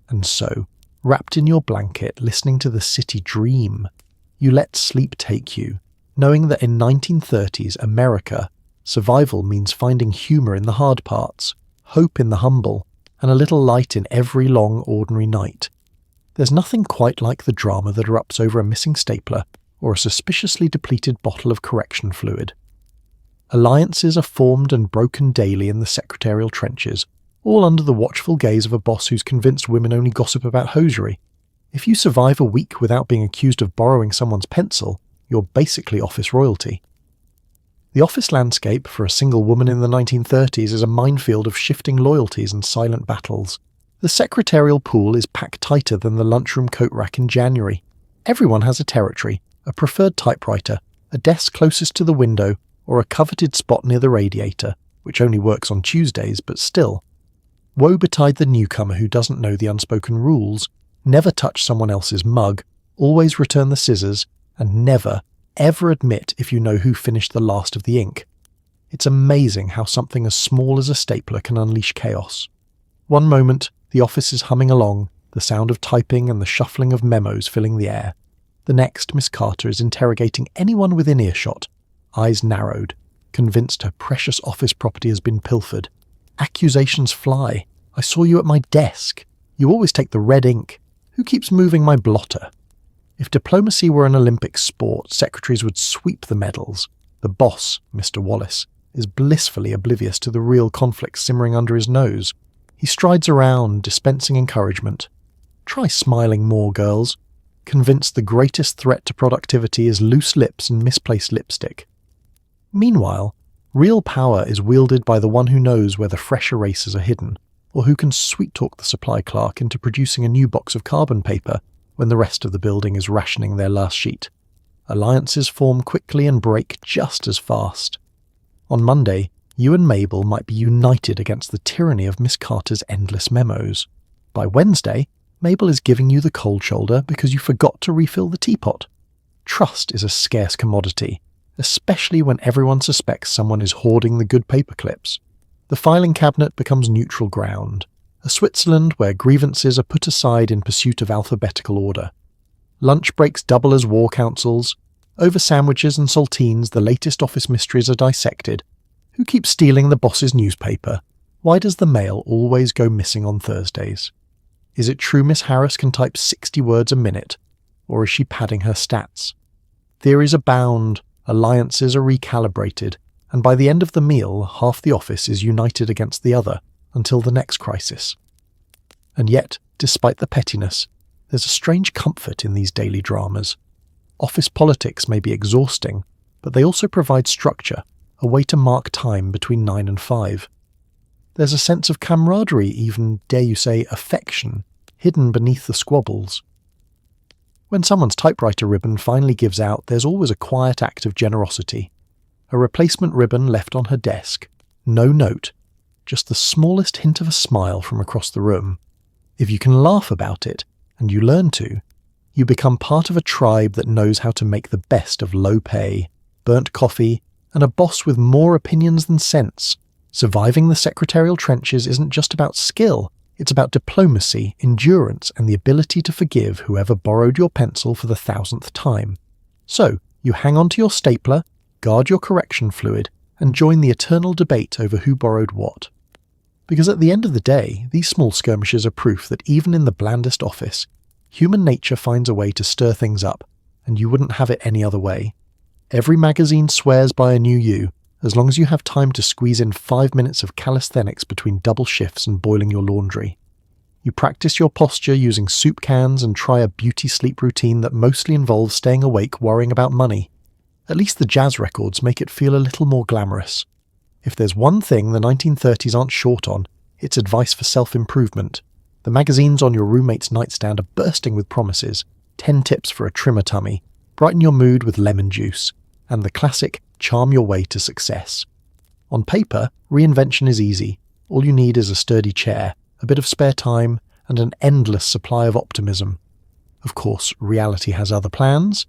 And so, wrapped in your blanket, listening to the city dream, you let sleep take you, knowing that in 1930s America, survival means finding humour in the hard parts, hope in the humble, and a little light in every long, ordinary night. There's nothing quite like the drama that erupts over a missing stapler or a suspiciously depleted bottle of correction fluid. Alliances are formed and broken daily in the secretarial trenches, all under the watchful gaze of a boss who's convinced women only gossip about hosiery. If you survive a week without being accused of borrowing someone's pencil, you're basically office royalty. The office landscape for a single woman in the 1930s is a minefield of shifting loyalties and silent battles. The secretarial pool is packed tighter than the lunchroom coat rack in January. Everyone has a territory, a preferred typewriter, a desk closest to the window, or a coveted spot near the radiator, which only works on Tuesdays, but still. Woe betide the newcomer who doesn't know the unspoken rules, never touch someone else's mug, always return the scissors, and never, ever admit if you know who finished the last of the ink. It's amazing how something as small as a stapler can unleash chaos. One moment, the office is humming along, the sound of typing and the shuffling of memos filling the air. The next, Miss Carter is interrogating anyone within earshot, eyes narrowed, convinced her precious office property has been pilfered. Accusations fly. I saw you at my desk. You always take the red ink. Who keeps moving my blotter? If diplomacy were an Olympic sport, secretaries would sweep the medals. The boss, Mr. Wallace, is blissfully oblivious to the real conflict simmering under his nose. He strides around, dispensing encouragement. Try smiling more, girls. Convinced the greatest threat to productivity is loose lips and misplaced lipstick. Meanwhile, real power is wielded by the one who knows where the fresh erasers are hidden, or who can sweet-talk the supply clerk into producing a new box of carbon paper when the rest of the building is rationing their last sheet. Alliances form quickly and break just as fast. On Monday, you and Mabel might be united against the tyranny of Miss Carter's endless memos. By Wednesday, Mabel is giving you the cold shoulder because you forgot to refill the teapot. Trust is a scarce commodity, especially when everyone suspects someone is hoarding the good paper clips. The filing cabinet becomes neutral ground, a Switzerland where grievances are put aside in pursuit of alphabetical order. Lunch breaks double as war councils. Over sandwiches and saltines, the latest office mysteries are dissected. Who keeps stealing the boss's newspaper? Why does the mail always go missing on Thursdays? Is it true Miss Harris can type 60 words a minute? Or is she padding her stats? Theories abound, alliances are recalibrated, and by the end of the meal, half the office is united against the other, until the next crisis. And yet, despite the pettiness, there's a strange comfort in these daily dramas. Office politics may be exhausting, but they also provide structure, a way to mark time between 9 and 5. There's a sense of camaraderie, even, dare you say, affection, hidden beneath the squabbles. When someone's typewriter ribbon finally gives out, there's always a quiet act of generosity. A replacement ribbon left on her desk. No note. Just the smallest hint of a smile from across the room. If you can laugh about it, and you learn to, you become part of a tribe that knows how to make the best of low pay, burnt coffee, and a boss with more opinions than sense. Surviving the secretarial trenches isn't just about skill, it's about diplomacy, endurance, and the ability to forgive whoever borrowed your pencil for the 1000th time. So, you hang on to your stapler, guard your correction fluid, and join the eternal debate over who borrowed what. Because at the end of the day, these small skirmishes are proof that even in the blandest office, human nature finds a way to stir things up, and you wouldn't have it any other way. Every magazine swears by a new you, as long as you have time to squeeze in 5 minutes of calisthenics between double shifts and boiling your laundry. You practice your posture using soup cans and try a beauty sleep routine that mostly involves staying awake worrying about money. At least the jazz records make it feel a little more glamorous. If there's one thing the 1930s aren't short on, it's advice for self-improvement. The magazines on your roommate's nightstand are bursting with promises, 10 tips for a trimmer tummy, brighten your mood with lemon juice, and the classic charm your way to success. On paper, reinvention is easy. All you need is a sturdy chair, a bit of spare time, and an endless supply of optimism. Of course, reality has other plans.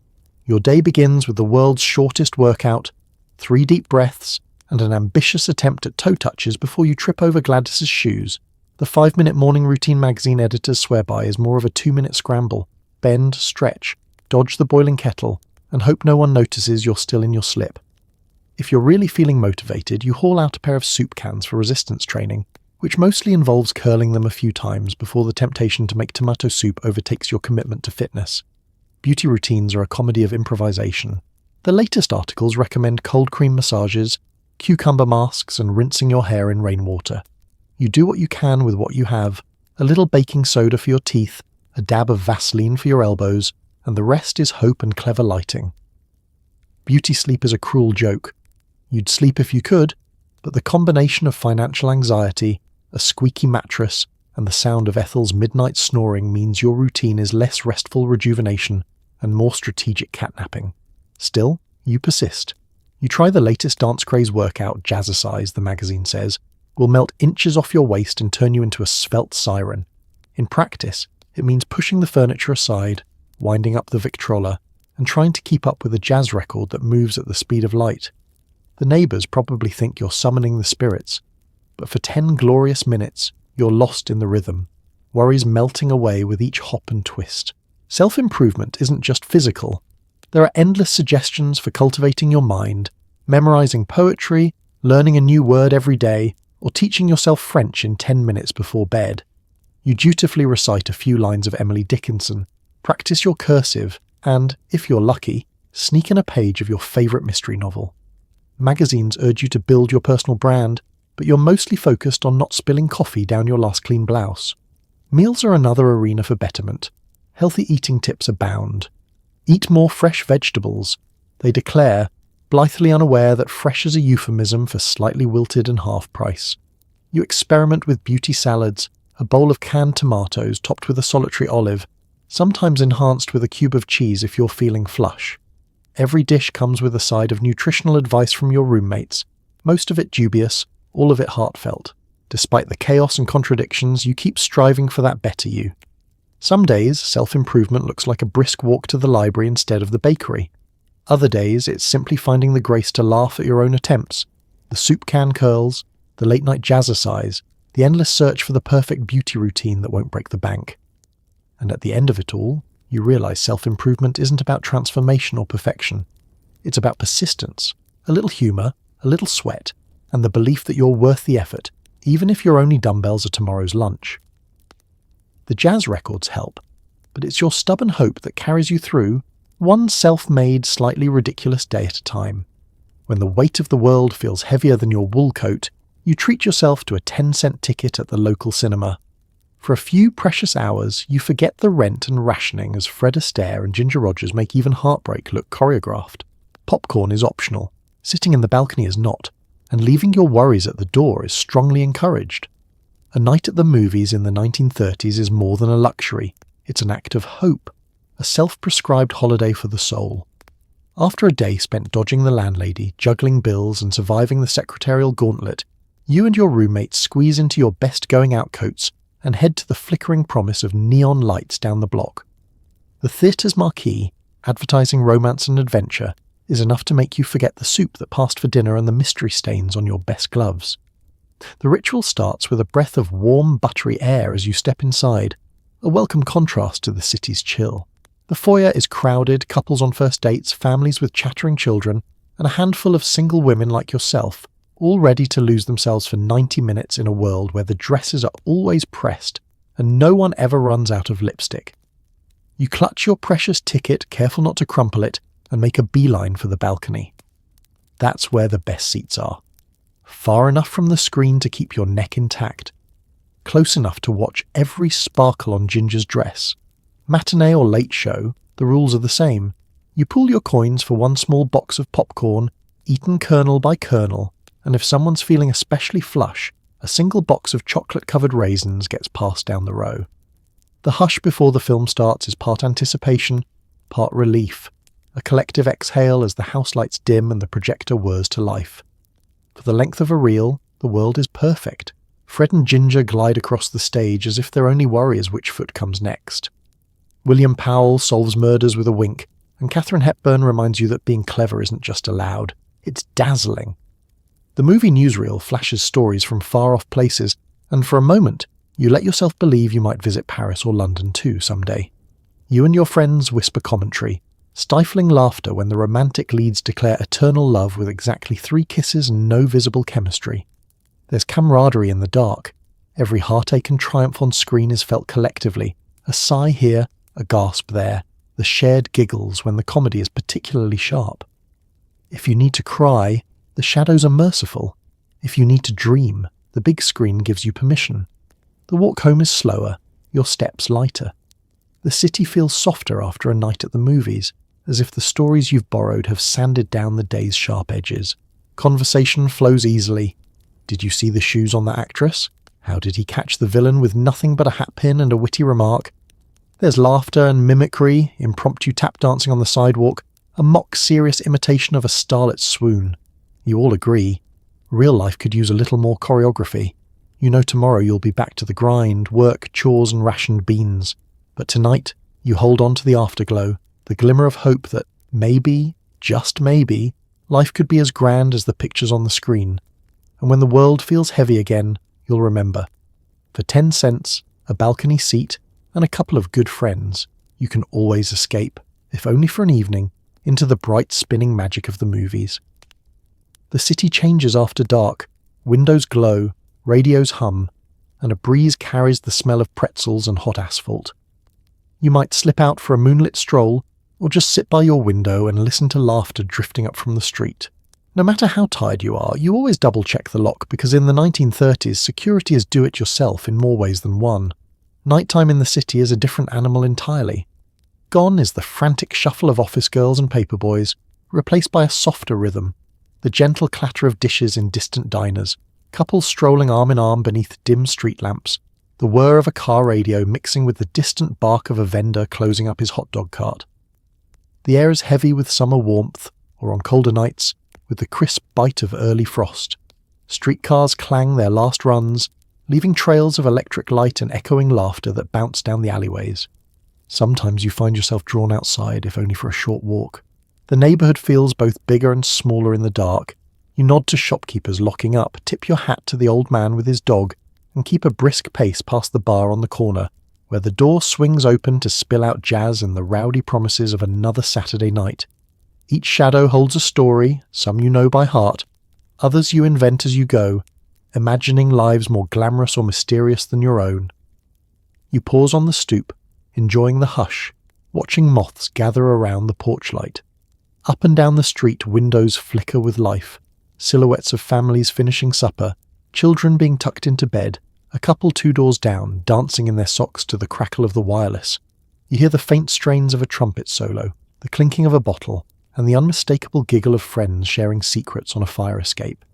Your day begins with the world's shortest workout, 3 deep breaths, and an ambitious attempt at toe touches before you trip over Gladys's shoes. The 5-minute morning routine magazine editors swear by is more of a 2-minute scramble. Bend, stretch, dodge the boiling kettle, and hope no one notices you're still in your slip. If you're really feeling motivated, you haul out a pair of soup cans for resistance training, which mostly involves curling them a few times before the temptation to make tomato soup overtakes your commitment to fitness. Beauty routines are a comedy of improvisation. The latest articles recommend cold cream massages, cucumber masks, and rinsing your hair in rainwater. You do what you can with what you have, a little baking soda for your teeth, a dab of Vaseline for your elbows, and the rest is hope and clever lighting. Beauty sleep is a cruel joke. You'd sleep if you could, but the combination of financial anxiety, a squeaky mattress, and the sound of Ethel's midnight snoring means your routine is less restful rejuvenation and more strategic catnapping. Still, you persist. You try the latest dance craze workout, Jazzercise, the magazine says, will melt inches off your waist and turn you into a svelte siren. In practice, it means pushing the furniture aside, winding up the Victrola, and trying to keep up with a jazz record that moves at the speed of light. The neighbours probably think you're summoning the spirits, but for 10 glorious minutes, you're lost in the rhythm, worries melting away with each hop and twist. Self-improvement isn't just physical. There are endless suggestions for cultivating your mind, memorising poetry, learning a new word every day, or teaching yourself French in 10 minutes before bed. You dutifully recite a few lines of Emily Dickinson, practice your cursive, and, if you're lucky, sneak in a page of your favourite mystery novel. Magazines urge you to build your personal brand, but you're mostly focused on not spilling coffee down your last clean blouse. Meals are another arena for betterment. Healthy eating tips abound. Eat more fresh vegetables, they declare, blithely unaware that fresh is a euphemism for slightly wilted and half price. You experiment with beauty salads, a bowl of canned tomatoes topped with a solitary olive, sometimes enhanced with a cube of cheese if you're feeling flush. Every dish comes with a side of nutritional advice from your roommates, most of it dubious, all of it heartfelt. Despite the chaos and contradictions, you keep striving for that better you. Some days, self-improvement looks like a brisk walk to the library instead of the bakery. Other days, it's simply finding the grace to laugh at your own attempts. The soup can curls, the late-night jazzercise, the endless search for the perfect beauty routine that won't break the bank. And at the end of it all, you realise self-improvement isn't about transformation or perfection. It's about persistence, a little humour, a little sweat, and the belief that you're worth the effort, even if your only dumbbells are tomorrow's lunch. The jazz records help, but it's your stubborn hope that carries you through, one self-made, slightly ridiculous day at a time. When the weight of the world feels heavier than your wool coat, you treat yourself to a 10-cent ticket at the local cinema. For a few precious hours, you forget the rent and rationing as Fred Astaire and Ginger Rogers make even heartbreak look choreographed. Popcorn is optional, sitting in the balcony is not, and leaving your worries at the door is strongly encouraged. A night at the movies in the 1930s is more than a luxury, it's an act of hope, a self-prescribed holiday for the soul. After a day spent dodging the landlady, juggling bills and surviving the secretarial gauntlet, you and your roommates squeeze into your best going-out coats and head to the flickering promise of neon lights down the block. The theatre's marquee, advertising romance and adventure, is enough to make you forget the soup that passed for dinner and the mystery stains on your best gloves. The ritual starts with a breath of warm, buttery air as you step inside, a welcome contrast to the city's chill. The foyer is crowded, couples on first dates, families with chattering children, and a handful of single women like yourself, all ready to lose themselves for 90 minutes in a world where the dresses are always pressed and no one ever runs out of lipstick. You clutch your precious ticket, careful not to crumple it, and make a beeline for the balcony. That's where the best seats are. Far enough from the screen to keep your neck intact. Close enough to watch every sparkle on Ginger's dress. Matinee or late show, the rules are the same. You pool your coins for one small box of popcorn, eaten kernel by kernel, and if someone's feeling especially flush, a single box of chocolate-covered raisins gets passed down the row. The hush before the film starts is part anticipation, part relief, a collective exhale as the house lights dim and the projector whirs to life. For the length of a reel, the world is perfect. Fred and Ginger glide across the stage as if their only worry is which foot comes next. William Powell solves murders with a wink, and Katharine Hepburn reminds you that being clever isn't just allowed, it's dazzling. The movie newsreel flashes stories from far-off places, and for a moment, you let yourself believe you might visit Paris or London too someday. You and your friends whisper commentary, stifling laughter when the romantic leads declare eternal love with exactly 3 kisses and no visible chemistry. There's camaraderie in the dark. Every heartache and triumph on screen is felt collectively, a sigh here, a gasp there, the shared giggles when the comedy is particularly sharp. If you need to cry, the shadows are merciful. If you need to dream, the big screen gives you permission. The walk home is slower, your steps lighter. The city feels softer after a night at the movies, as if the stories you've borrowed have sanded down the day's sharp edges. Conversation flows easily. Did you see the shoes on the actress? How did he catch the villain with nothing but a hatpin and a witty remark? There's laughter and mimicry, impromptu tap dancing on the sidewalk, a mock-serious imitation of a starlet's swoon. You all agree. Real life could use a little more choreography. You know tomorrow you'll be back to the grind, work, chores and rationed beans. But tonight, you hold on to the afterglow, the glimmer of hope that maybe, just maybe, life could be as grand as the pictures on the screen. And when the world feels heavy again, you'll remember. For 10 cents, a balcony seat, and a couple of good friends, you can always escape, if only for an evening, into the bright spinning magic of the movies. The city changes after dark, windows glow, radios hum, and a breeze carries the smell of pretzels and hot asphalt. You might slip out for a moonlit stroll, or just sit by your window and listen to laughter drifting up from the street. No matter how tired you are, you always double-check the lock because in the 1930s, security is do-it-yourself in more ways than one. Nighttime in the city is a different animal entirely. Gone is the frantic shuffle of office girls and paperboys, replaced by a softer rhythm, the gentle clatter of dishes in distant diners, couples strolling arm in arm beneath dim street lamps, the whir of a car radio mixing with the distant bark of a vendor closing up his hot dog cart. The air is heavy with summer warmth, or on colder nights, with the crisp bite of early frost. Streetcars clang their last runs, leaving trails of electric light and echoing laughter that bounce down the alleyways. Sometimes you find yourself drawn outside, if only for a short walk. The neighbourhood feels both bigger and smaller in the dark. You nod to shopkeepers locking up, tip your hat to the old man with his dog, and keep a brisk pace past the bar on the corner, where the door swings open to spill out jazz and the rowdy promises of another Saturday night. Each shadow holds a story, some you know by heart, others you invent as you go, imagining lives more glamorous or mysterious than your own. You pause on the stoop, enjoying the hush, watching moths gather around the porch light. Up and down the street windows flicker with life, silhouettes of families finishing supper, children being tucked into bed, a couple 2 doors down dancing in their socks to the crackle of the wireless. You hear the faint strains of a trumpet solo, the clinking of a bottle, and the unmistakable giggle of friends sharing secrets on a fire escape.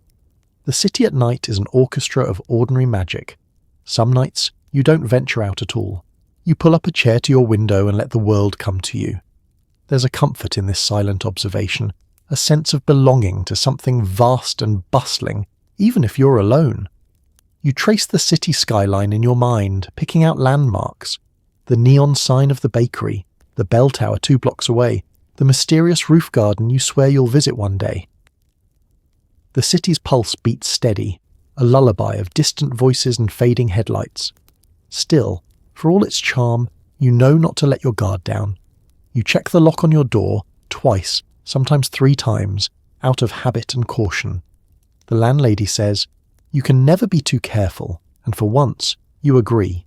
The city at night is an orchestra of ordinary magic. Some nights, you don't venture out at all. You pull up a chair to your window and let the world come to you. There's a comfort in this silent observation, a sense of belonging to something vast and bustling, even if you're alone. You trace the city skyline in your mind, picking out landmarks. The neon sign of the bakery, the bell tower 2 blocks away, the mysterious roof garden you swear you'll visit one day. The city's pulse beats steady, a lullaby of distant voices and fading headlights. Still, for all its charm, you know not to let your guard down. You check the lock on your door, twice, sometimes 3 times, out of habit and caution. The landlady says, "You can never be too careful," and for once, you agree.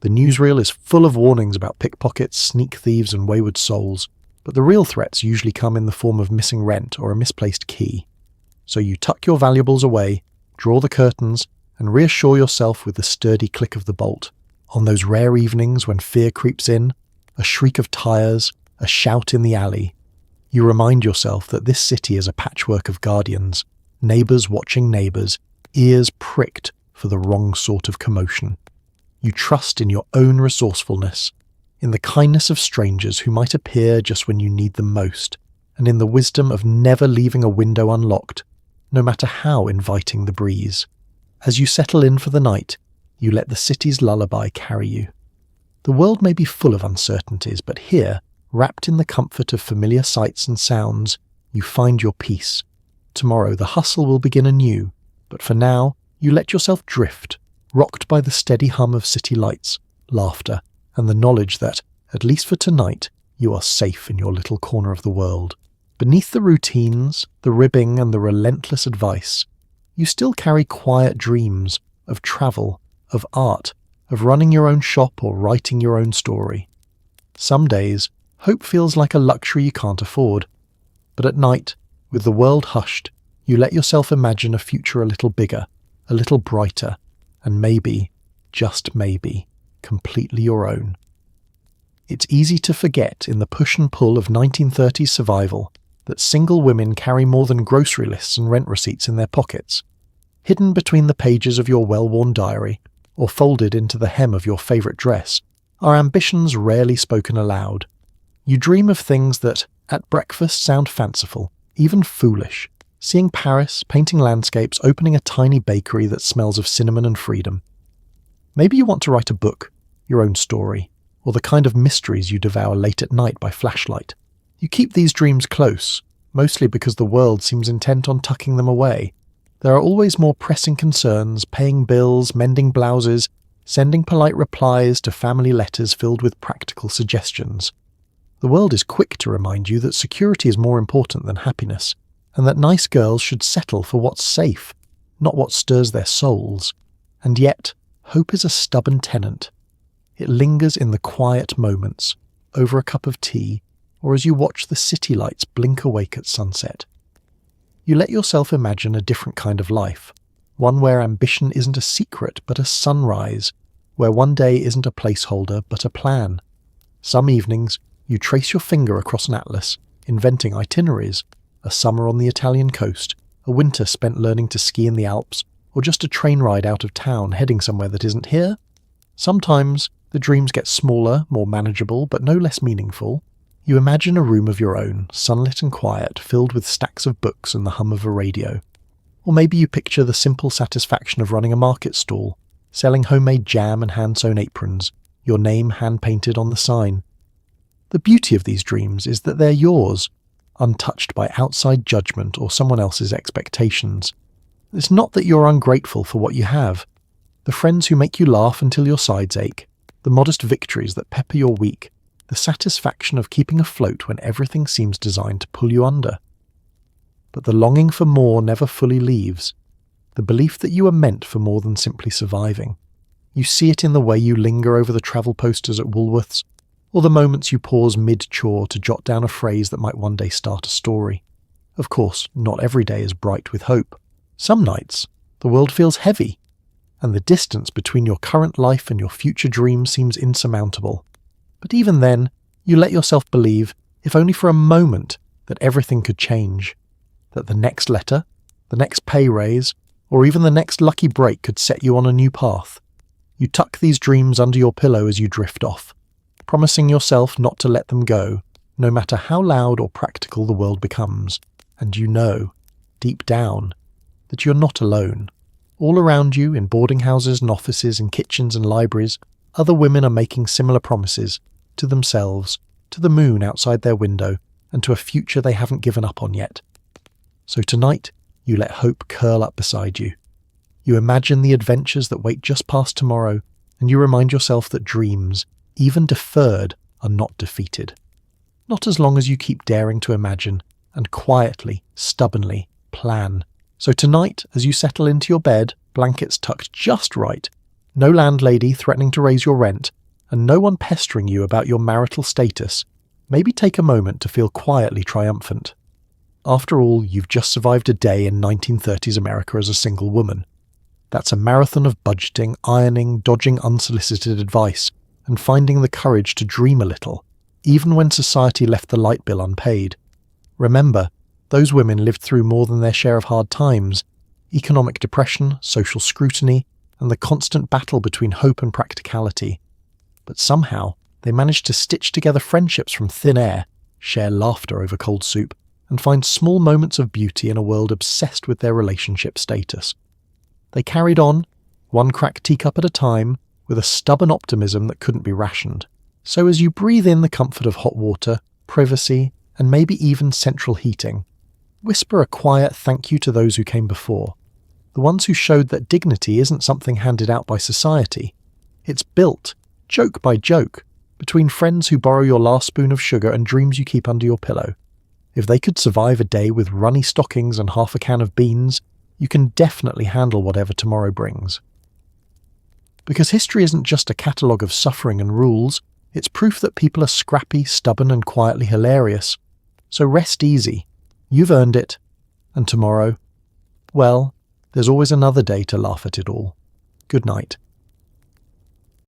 The newsreel is full of warnings about pickpockets, sneak thieves and wayward souls, but the real threats usually come in the form of missing rent or a misplaced key. So you tuck your valuables away, draw the curtains, and reassure yourself with the sturdy click of the bolt. On those rare evenings when fear creeps in, a shriek of tires, a shout in the alley, you remind yourself that this city is a patchwork of guardians, neighbours watching neighbours, ears pricked for the wrong sort of commotion. You trust in your own resourcefulness, in the kindness of strangers who might appear just when you need them most, and in the wisdom of never leaving a window unlocked, no matter how inviting the breeze. As you settle in for the night, you let the city's lullaby carry you. The world may be full of uncertainties, but here, Wrapped in the comfort of familiar sights and sounds, you find your peace. Tomorrow the hustle will begin anew, but for now, you let yourself drift, rocked by the steady hum of city lights, laughter, and the knowledge that, at least for tonight, you are safe in your little corner of the world. Beneath the routines, the ribbing, and the relentless advice, you still carry quiet dreams of travel, of art, of running your own shop or writing your own story. Some days, hope feels like a luxury you can't afford, but at night, with the world hushed, you let yourself imagine a future a little bigger, a little brighter, and maybe, just maybe, completely your own. It's easy to forget in the push and pull of 1930s survival that single women carry more than grocery lists and rent receipts in their pockets. Hidden between the pages of your well-worn diary, or folded into the hem of your favourite dress, are ambitions rarely spoken aloud. You dream of things that, at breakfast, sound fanciful, even foolish. Seeing Paris, painting landscapes, opening a tiny bakery that smells of cinnamon and freedom. Maybe you want to write a book, your own story, or the kind of mysteries you devour late at night by flashlight. You keep these dreams close, mostly because the world seems intent on tucking them away. There are always more pressing concerns, paying bills, mending blouses, sending polite replies to family letters filled with practical suggestions. The world is quick to remind you that security is more important than happiness, and that nice girls should settle for what's safe, not what stirs their souls. And yet, hope is a stubborn tenant. It lingers in the quiet moments, over a cup of tea, or as you watch the city lights blink awake at sunset. You let yourself imagine a different kind of life, one where ambition isn't a secret but a sunrise, where one day isn't a placeholder but a plan. Some evenings, you trace your finger across an atlas, inventing itineraries, a summer on the Italian coast, a winter spent learning to ski in the Alps, or just a train ride out of town heading somewhere that isn't here. Sometimes, the dreams get smaller, more manageable, but no less meaningful. You imagine a room of your own, sunlit and quiet, filled with stacks of books and the hum of a radio. Or maybe you picture the simple satisfaction of running a market stall, selling homemade jam and hand-sewn aprons, your name hand-painted on the sign. The beauty of these dreams is that they're yours, untouched by outside judgment or someone else's expectations. It's not that you're ungrateful for what you have. The friends who make you laugh until your sides ache, the modest victories that pepper your week, the satisfaction of keeping afloat when everything seems designed to pull you under. But the longing for more never fully leaves, the belief that you are meant for more than simply surviving. You see it in the way you linger over the travel posters at Woolworths, or the moments you pause mid-chore to jot down a phrase that might one day start a story. Of course, not every day is bright with hope. Some nights, the world feels heavy, and the distance between your current life and your future dreams seems insurmountable. But even then, you let yourself believe, if only for a moment, that everything could change. That the next letter, the next pay raise, or even the next lucky break could set you on a new path. You tuck these dreams under your pillow as you drift off, promising yourself not to let them go, no matter how loud or practical the world becomes. And you know, deep down, that you're not alone. All around you, in boarding houses and offices and kitchens and libraries, other women are making similar promises, to themselves, to the moon outside their window, and to a future they haven't given up on yet. So tonight, you let hope curl up beside you. You imagine the adventures that wait just past tomorrow, and you remind yourself that dreams, even deferred, are not defeated. Not as long as you keep daring to imagine, and quietly, stubbornly, plan. So tonight, as you settle into your bed, blankets tucked just right, no landlady threatening to raise your rent, and no one pestering you about your marital status, maybe take a moment to feel quietly triumphant. After all, you've just survived a day in 1930s America as a single woman. That's a marathon of budgeting, ironing, dodging unsolicited advice, and finding the courage to dream a little, even when society left the light bill unpaid. Remember, those women lived through more than their share of hard times, economic depression, social scrutiny, and the constant battle between hope and practicality. But somehow, they managed to stitch together friendships from thin air, share laughter over cold soup, and find small moments of beauty in a world obsessed with their relationship status. They carried on, one cracked teacup at a time, with a stubborn optimism that couldn't be rationed, So as you breathe in the comfort of hot water, privacy, and maybe even central heating, whisper a quiet thank you to those who came before, the ones who showed that dignity isn't something handed out by society. It's built, joke by joke, between friends who borrow your last spoon of sugar and dreams you keep under your pillow. If they could survive a day with runny stockings and half a can of beans, you can definitely handle whatever tomorrow brings. Because history isn't just a catalogue of suffering and rules, it's proof that people are scrappy, stubborn, and quietly hilarious. So rest easy. You've earned it. And tomorrow, well, there's always another day to laugh at it all. Good night.